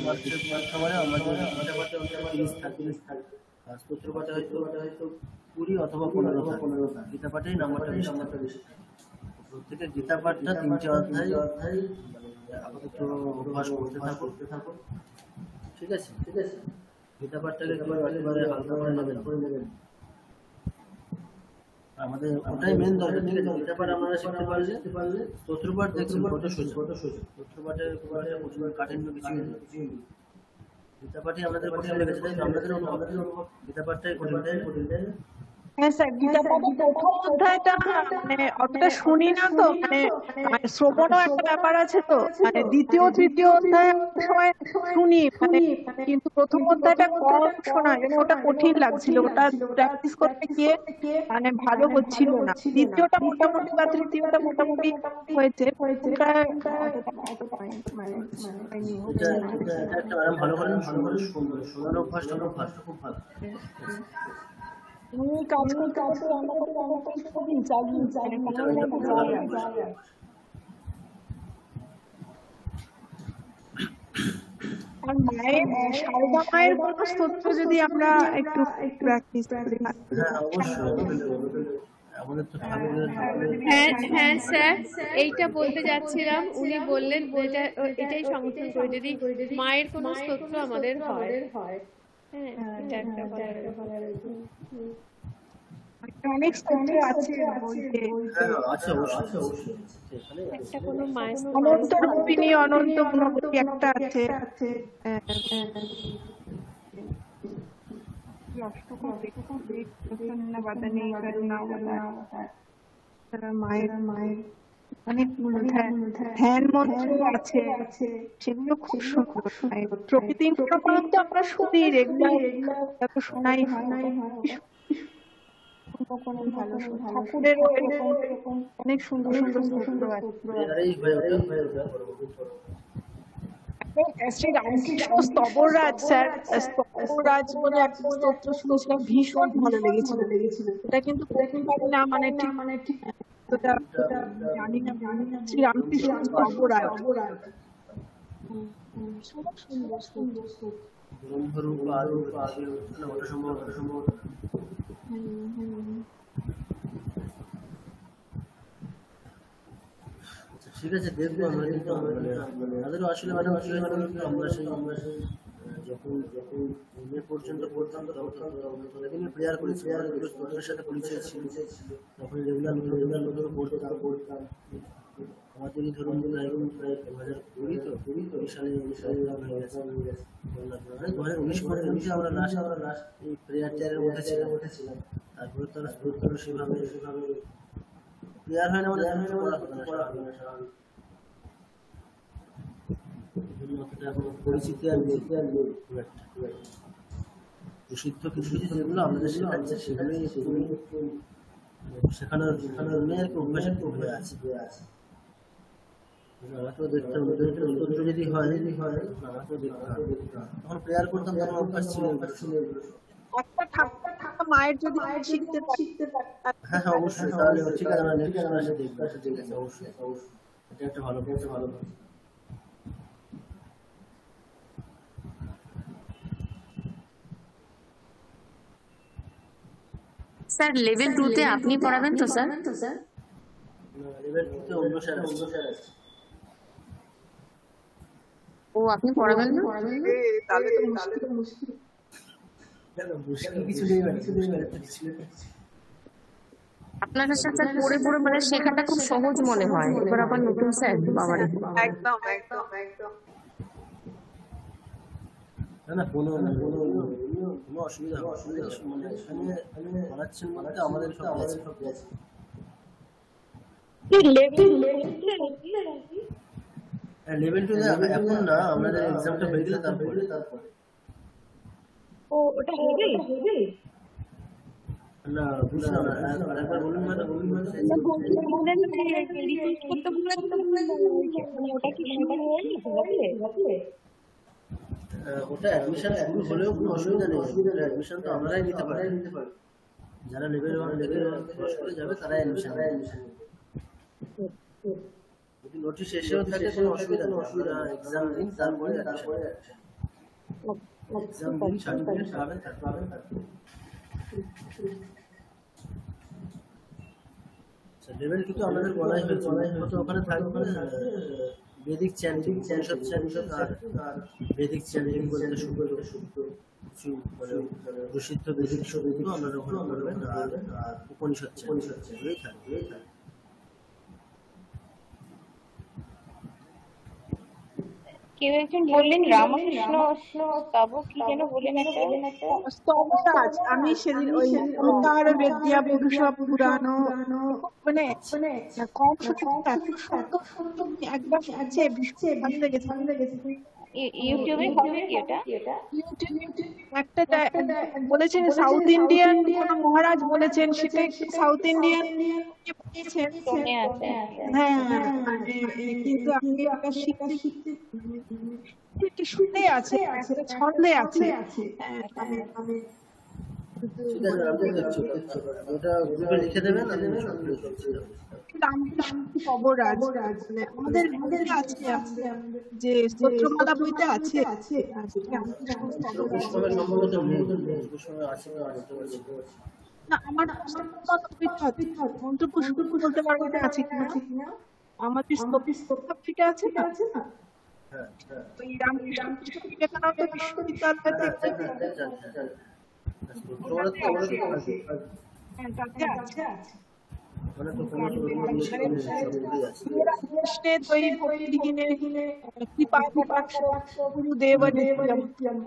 মার্কের পরীক্ষা মানে আমাদের গীতা পাঠে 30 থাকে, আর স্তোত্র পাঠে হয়তো 20 অথবা 15 থাকে। গীতা পাঠেই নাম্বারটা বেশি। প্রত্যেকে গীতা পাঠটা 3টে অধ্যায় আপাতত অভ্যাস করতে থাকো। ঠিক আছে, গীতা পাঠটাকে একেবারে হালকা করে নেবেন। আমাদের ওটাই মেন দরকার। ঠিক আছে, গীতা পাঠ আমরা শিখতে পারলে স্তোত্র পাঠ দেখছেন কত সোজা। স্তোত্র পাঠের প্রচুর কাঠিন্য কিছুই নেই। গীতা পাঠই আমাদের কঠিন লেগেছে, তাই আমাদের অনুভব গীতা পাঠটাই কঠিন। হ্যাঁ স্যার, গীতা পাঠের প্রথম অধ্যায়টা মানে অতটা শুনি না তো, মানে শ্রবণও একটা ব্যাপার আছে তো, মানে দ্বিতীয় তৃতীয় অধ্যায় সময় শুনি মানে, কিন্তু প্রথম অধ্যায়টা কম শোনা, যেন ওটা কঠিন লাগছিল। ওটা প্র্যাকটিস করতে গিয়ে মানে ভালো হচ্ছিল না। দ্বিতীয়টা মোটামুটি বা তৃতীয়টা মোটামুটি হয়েছে। ভালো করে শোনার অভ্যাসটা খুব ভালো। আর মায়ের সারদা মায়ের কোনো স্তোত্র যদি আমরা একটু প্র্যাকটিস করি। হ্যাঁ স্যার, এইটা বলতে যাচ্ছিলাম। উনি বললেন এটাই সমর্থন করে যদি মায়ের কোনো স্তোত্র আমাদের হয়। হ্যাঁ, এটা একটা ভালো। অনেক স্তোত্র আছে একটা কোনো মায়ের অনন্ত রূপিণী, অনন্ত গুণবতী একটা আছে। মায়ের অনেকগুলো ধ্যান মন্ত্র আছে, সেগুলো খুব সুন্দর। প্রকৃতির প্রপাত তো আমরা শুনি, রেগুলার শোনাই হয়। ভালো ঠাকুরেরও এরকম অনেক সুন্দর স্তোত্র আছে। শ্রী রামকৃষ্ণ স্তবরাজ স্যার, স্তবরাজ বলে একটা স্তোত্র শুনেছিলাম, ভীষণ ভালো লেগেছিল। এটা কিন্তু পারি না মানে ঠিক জানি না। শ্রী রামকৃষ্ণ স্তবরাজ সুন্দর। ঠিক আছে, দেখবো আমরা। কিন্তু আমাদেরও আসলে ম্যাডাম আমরা সেই যখন পর্যন্ত পড়তাম তখন প্রেয়ার করেছি, স্তোত্রের সাথে পরিচয় ছিল, তখন রেগুলার নতুন পড়তাম। আমাদেরই ধরুন প্রায় 2020 সালে হয়ে গেছে। 2019 পরে আমরা লাস্ট এই প্রেয়ার টেয়ারের মধ্যে ছিলাম। তারপরে তো আর সেভাবে প্রেয়ার হয় না, মানে এখন পরিচিতি আর নেই খুব একটা। প্রসিদ্ধ কিছু যেগুলো আমাদের শেখাচ্ছে সেগুলোই শেখানোর মেয়ের অভ্যাসের খুব হয়ে আছে। আমাকেও দেখতে হবে, নতুন যদি হয় আমাকেও দেখতে হবে। তখন প্রেয়ার করতাম, তখন অভ্যাস ছিল। মায়ের যদি শিখতে পারি, হ্যাঁ অবশ্যই, তাহলে ঠিক আছে, আমরা নেক্সট ক্লাসে দেখবো। ঠিক আছে, অবশ্যই এটা একটা ভালো স্যার লেভেল 2 তে আপনি পড়াবেন তো স্যার? লেভেল 2 তে অন্য স্যার আছে। ও আপনি পড়াবেন না? তাহলে তো মুশকিল। কিছু নেই, আপনাদের সাথে পড়ে মানে শেখাটা খুব সহজ মনে হয়। এবার আবার নতুন স্যার, বাবারে। একদম না কোনো অসুবিধা হবে না। মানে এখানে পড়াচ্ছেন বলতে আমাদের সব আছে। লেভেল 2 এখন না, আমাদের এক্সামটা হয়ে গেলে তারপরে। ও ওটা হবে না বুঝলাম না, আরেকবার বলুন ম্যাডাম। ওটা অ্যাডমিশন শুরু হলেও কোনো অসুবিধা নেই। অ্যাডমিশন তো আমরাই নিতে পারি। যারা লেভেল 1 ক্রস করে যাবে তারাই অ্যাডমিশন নেবে। যদি নোটিশ এসেও থাকে কোনো অসুবিধা নেই, আপনারা এক্সাম দিন, তারপরে এক্সাম দিন, সার্টিফিকেট পাবেন। লেভেল 2 তো আমাদের বলাই হয়েছে, ওখানে থাকবে বেদিক চ্যানেলিং, আর বেদিক চ্যানেলিং বলতে শুরু কিছু মানে প্রসিদ্ধ বেদিক শব্দগুলো আমরা ওখানে করবেন, আর উপনিষদ চ্যানেলিং থাকবে। কেউ একজন বললেন রামকৃষ্ণ স্তবক কি যেন বললেন একটা স্তবকটা আছে। আমি সেদিন ওই অবতার বেদ্যা পুরুষ পুরাণ মানে কম একবার আছে ভালো লেগেছে। ইউটিউবে হবে কি এটা? একটা বলেছেন সাউথ ইন্ডিয়ান কোন মহারাজ বলেছেন, সেটা সাউথ ইন্ডিয়ান হ্যাঁ, কিন্তু আমি এটা শিখতে শুনে আছে, ছন্দে আছে। আমাদের আছে যে স্তোত্রমালা বইতে আছে। না আমার মন্ত্রপুষ্প বলতে পারবো না আছে কিনা। আমাদের স্তোত্রটা আছে না, ওই রামকৃষ্ণ বিবেকানন্দ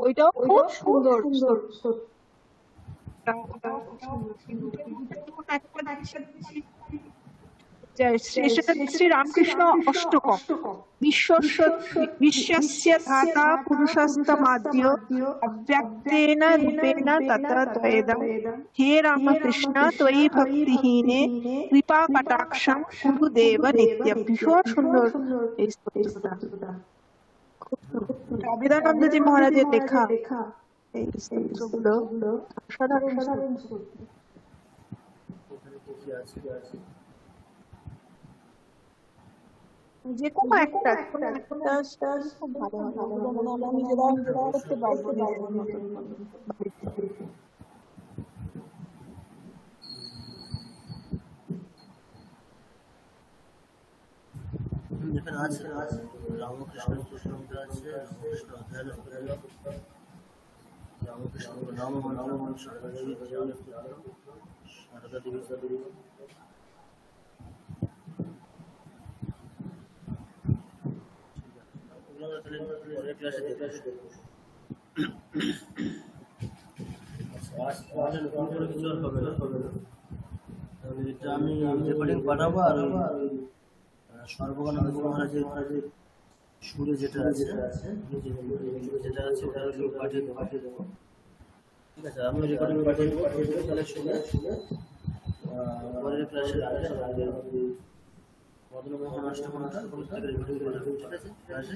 ওইটাও খুব সুন্দর। শ্রী রামকৃষ্ণ অষ্টকম বিশ্বস্য ধাতা পুরুষস্তমাদ্য অব্যক্তেন রূপেণ ততঃ ত্বয়েদম হে রামকৃষ্ণ ত্বয়ি ভক্তিহীনে কৃপা কটাক্ষং কুরু দেব নিত্যম। ভীষণ সুন্দর এই স্তোত্রটা, অভেদানন্দজি মহারাজের লেখা এই স্তোত্রগুলো সাধারণ। যে কোনো একটা খুব ভালো হবে, আমি নিজেরা করতে পারবো। এখানে আছে রামকৃষ্ণ স্তোত্রটা আছে, রামকৃষ্ণ অধ্যায় রামকৃষ্ণ নাম সারদা দেবী, সারদা দেবী আমরা তাহলে পরের ক্লাসে দেখবো। আজ নতুন করে কিছু আর হবে না। তাহলে এটা আমি রেকর্ডিং পাঠাবো, আর সর্বজ্ঞানন্দ মহারাজের সুরে যেটা আছে যেটা আছে ওটা পাঠিয়ে দেবো। ঠিক আছে, আমি রেকর্ডিং পাঠিয়ে দেবো, তাহলে শুনে পরের ক্লাসের আগে মদনমোহন অষ্টমটা প্রত্যেকের রেকর্ডিং পাঠাবো। ঠিক আছে,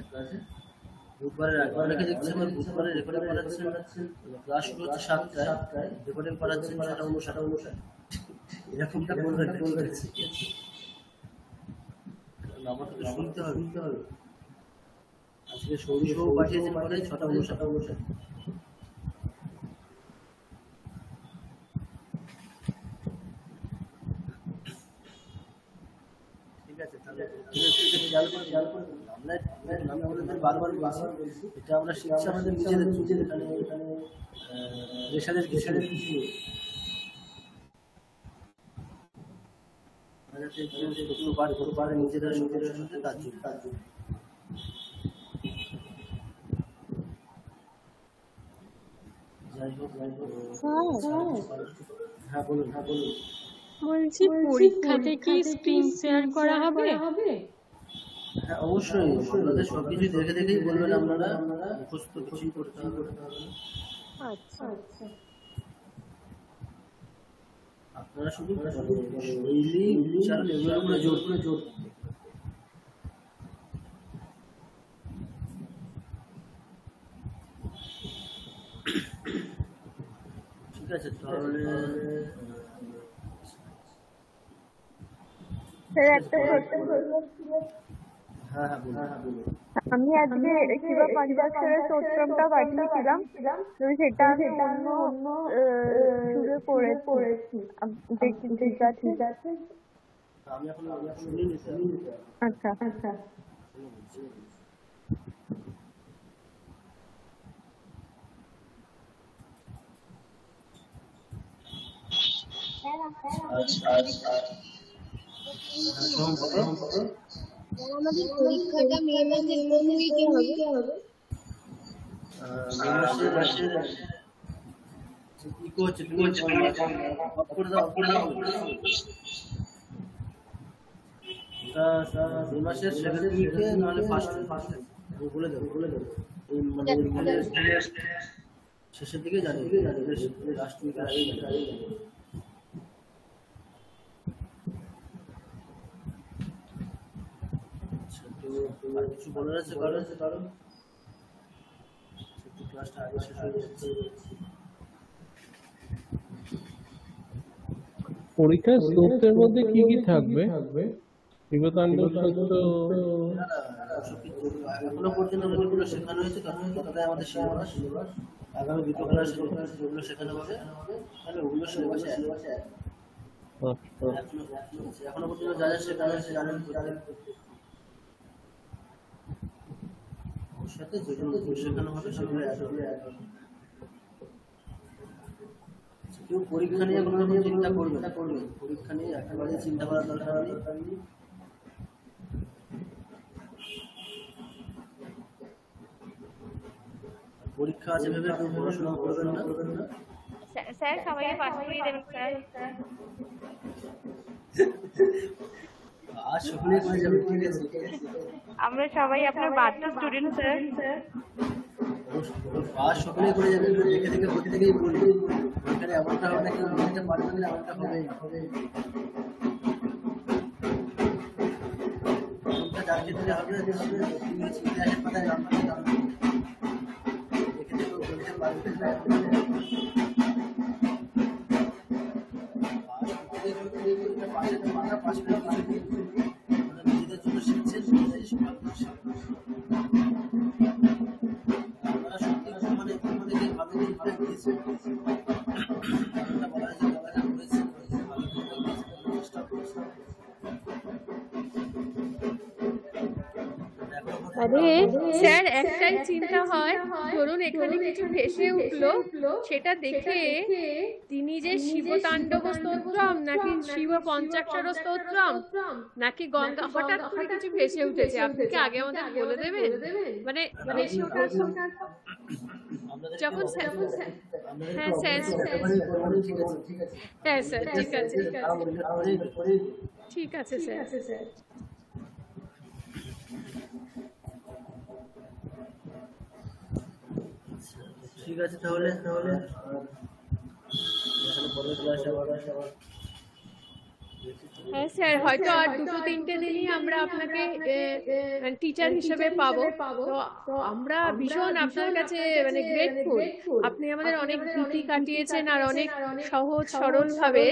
ক্লাসে বুধবারের আগে অনেকে দেখছি আমার বুধবারে রেকর্ডিং পাঠাচ্ছেন, ক্লাস শুরু হচ্ছে 7টায়, রেকর্ডিং পাঠাচ্ছেন 7:59 এরকমটা করবেন না। ঠিক আছে, আমাকে তো শুনতে হবে। আজকে সৌরভ পাঠিয়েছেন পরে 6:59। ঠিক আছে, তাহলে খেয়াল করে আমরা বারবার বলছি, এটা আমরা শিখছি আমাদের নিজেদের এখানে দেশের কিছু নিজেদের সাথে কাজ যাই হোক। হ্যাঁ বলুন। বলছি পরীক্ষাতে কি স্ক্রিন শেয়ার করা হবে? হ্যাঁ অবশ্যই, আপনাদের সবকিছু দেখেই বলবেন, আপনারা মুখস্থ কিছুই করতে হবে। আচ্ছা, আপনারা শুধু শৈলী উচ্চারণ এগুলোর উপরে জোর ঠিক আছে। তাহলে হ্যাঁ বলুন। আমি আজকে শিবা পঞ্চাক্ষরের স্তোত্রমটা পাঠিয়েছিলাম, তো সেটা আমি অন্য সুরে পড়েছি। ঠিক আছে। আমি এখন শুনিনি। আচ্ছা। আমাদের পরীক্ষাটা মে মাসের কোন উইকে হবে? মে মাসের সেকেন্ড উইকে, নাহলে ফার্স্ট বলে দেবো। মানে শেষের দিকে জানি, লাস্ট উইকে আর কিছু বলার আছে কারণ ক্লাসটা আগে শেষ হয়ে যাচ্ছে। পরীক্ষার স্তোত্রের মধ্যে কি থাকবে? শিবতাণ্ডব স্তোত্র এখনো পর্যন্ত যেগুলো শেখানো হয়েছে তাতে আমাদের সিলেবাস, আগামী দুটো ক্লাসে যেগুলো শেখানো হবে তাহলে ওগুলো সিলেবাসে এখনো পর্যন্ত যা শেখানো হয়েছে জানেন। ওর সাথে যেগুলো শেখানো হবে সেগুলো কেউ পরীক্ষা নিয়ে কোনো রকম চিন্তা করবে না, পরীক্ষা নিয়ে একেবারে চিন্তা করার দরকার নেই। পরীক্ষা আছে ভেবে কেউ পড়াশোনা করবেন না। স্যার সবাইকে পাস করিয়ে দেবেন স্যার। আর সকলেই করে যাবে। ঠিক আছে, আমরা সবাই আপনার বাধ্য স্টুডেন্ট স্যার। আর সকলেই করে যাবে, দেখে প্রত্যেকেই বলি এখানে এমনটা হবে না, কেউ বলতে পারবে না, এমনটা হবে। যার ক্ষেত্রে হবে ইতিহাসের পাতায় নিজেদের জন্য শিখছেন, আপনারা সত্যি মানে ভালো ফিডব্যাক দিয়েছেন, বলা হয়েছে ভালো ফিডব্যাক চেষ্টা করছি। আরে স্যার একটাই চিন্তা হয় ধরুন এখানে কিছু ভেসে উঠলো, সেটা দেখে তিনি যে শিবতাণ্ডব স্তোত্রম নাকি শিব পঞ্চাক্ষর স্তোত্রম নাকি গঙ্গা হঠাৎ করে কিছু ভেসে উঠেছে, আপনি কি আগে আমাদের বলে দেবেন? মানে ভেসে ওঠার যখন হ্যাঁ স্যার, হ্যাঁ স্যার, ঠিক আছে ঠিক আছে স্যার। ঠিক আছে তাহলে হ্যাঁ স্যার, হয়তো আর 2-3টে দিনই আমরা আপনাকে টিচার হিসেবে পাবো। তো আমরা ভীষণ আপনার কাছে মানে গ্রেটফুল। আপনি আমাদের অনেক ভীতি কাটিয়েছেন, আর অনেক সহজ সরল ভাবে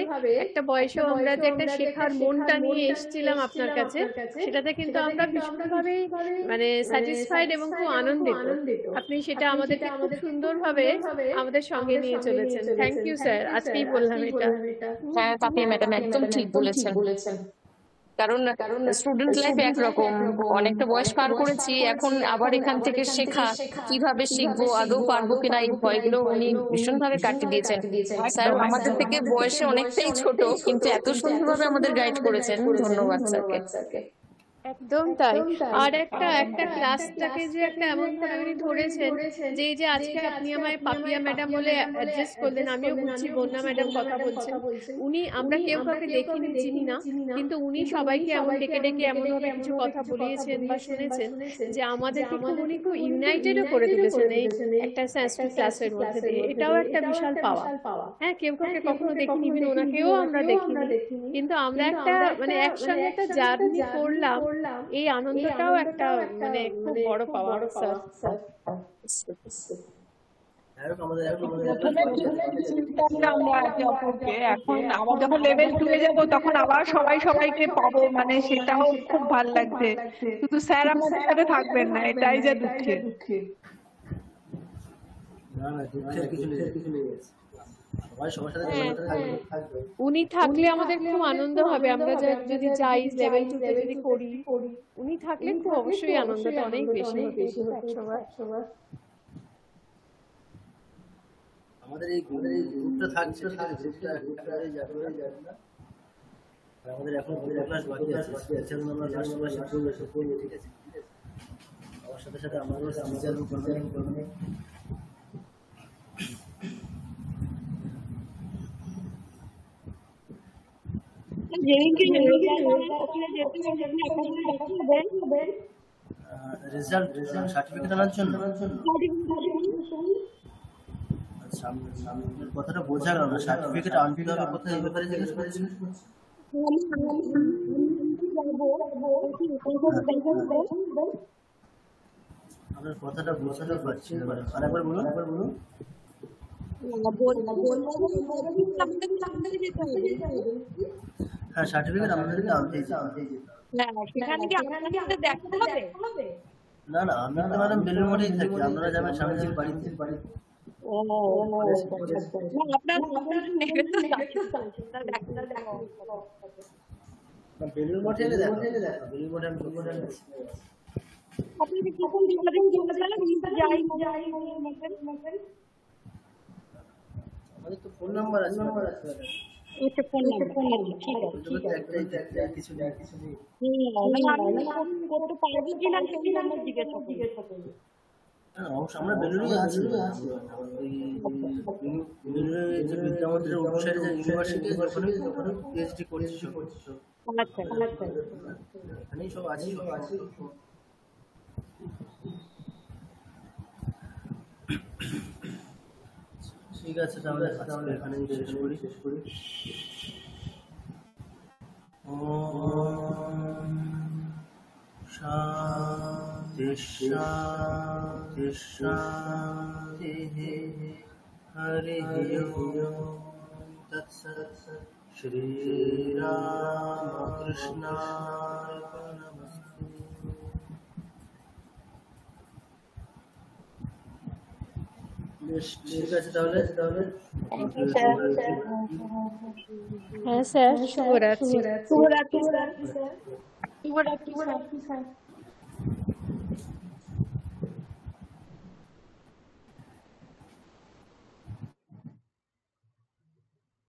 একটা বয়সেও আমরা যে একটা শেখার মনটা নিয়ে এসেছিলাম আপনার কাছে, সেটাতে কিন্তু আমরা ভীষণভাবে মানে স্যাটিসফাইড এবং খুব আনন্দিত। আপনি সেটা আমাদেরকে খুব সুন্দরভাবে আমাদের সঙ্গে নিয়ে চলেছেন। থ্যাংক ইউ স্যার, আজকেই বললাম এটা। হ্যাঁ পাপিয়া ম্যাডাম একদম ঠিক বলেছেন। কারণ স্টুডেন্ট লাইফ একরকম, অনেকটা বয়স পার করেছি, এখন আবার এখান থেকে শেখা, কিভাবে শিখবো, আদৌ পারবো কিনা, এই ভয়গুলো উনি ভীষণ ভাবে কাটিয়ে দিয়েছেন। স্যার আমাদের থেকে বয়সে অনেকটাই ছোট, কিন্তু এত সুন্দরভাবে আমাদের গাইড করেছেন, ধন্যবাদ স্যারকে। একদম তাই। আর একটা ক্লাসটাকে যে একটা এমন ভাবে উনি ধরেছেন যে এই যে আজকে আপনি আমায় পাপিয়া ম্যাডাম বলে অ্যাড্রেস করলেন, আমিও বুঝছি বন্যা ম্যাডাম কথা বলছেন। উনি আমরা কেউ কাউকে দেখিনি চিনি না, কিন্তু উনি সবাইকে এমন ডেকে ডেকে এমন ভাবে কিছু কথা বলিয়েছেন বা শুনেছেন যে আমাদেরকে খুব উনি খুব ইউনাইটেডও করে তুলেছেন এই একটা সংস্কৃত ক্লাসের মধ্যে দিয়ে। এটাও একটা বিশাল পাওয়া। হ্যাঁ, কেউ কাউকে কখনো দেখিনি, ওনাকেও আমরা দেখিনি, কিন্তু আমরা একটা মানে একসঙ্গে একটা জার্নি করলাম, এই আনন্দটাও একটা মানে খুব বড় পাওয়া স্যার। এখন আবার যখন লেভেল 2 এ যাবো তখন আবার সবাইকে পাবো, মানে সেটাও খুব ভালো লাগছে। শুধু স্যার আমাদের সাথে থাকবেন না, এটাই যে দুঃখের। না না, দুঃখের কিছু নেই, সবাই সবার সাথে থাকবে। উনি থাকলে আমাদের খুব আনন্দ হবে। আমরা যদি যাই লেভেল 2 তে যদি করি, উনি থাকলে খুব অবশ্যই আনন্দটা অনেক বেশি হবে। আমাদের এই গ্রুপটা থাকছে, ঠিক আছে, গ্রুপটা একেবারেই যাবে না। আর আমাদের এখন ক্লাস বাকি আছে, সেজন্য আমরা লাস্ট ক্লাসে করব, ঠিক আছে। আমার সাথে আমাদের সিচারও করবেন। রেজাল্ট সার্টিফিকেট আনার জন্য। আচ্ছা, আপনার কথাটা বোঝা গেল না। সার্টিফিকেট আনতে হবে কোথায়, এই ব্যাপারে জিজ্ঞেস করছেন? আপনার কথাটা বোঝাতে পারছি না, আরেকবার বলুন। হ্যাঁ, সার্টিফিকেট আমাদেরকে আনতেই যেতে হবে। না না, আমরা তো ম্যাডাম বেলুর মঠেই থাকি, আপনারা যাবেন স্বামীজির বাড়িতে। বেলুর মঠে এলে দেখো, বেলুর মঠে আমি আমাদের তো ফোন নাম্বার আছে। কিছু নেই। আমরা বেলুড়ে আছি, যে বিদ্যামন্দিরের অনুসারে যে ইউনিভার্সিটি ওখানে পিএইচডি করছি, এখানেই সব আছি। ঠিক আছে, তাহলে এখানে শেষ করি। ওম শান্তি শান্তি শান্তি। হরি ওম তৎসৎ। শ্রী রামকৃষ্ণায় নমস্তে। ঠিক আছে তাহলে। হ্যাঁ স্যার, শুভরাত্রি।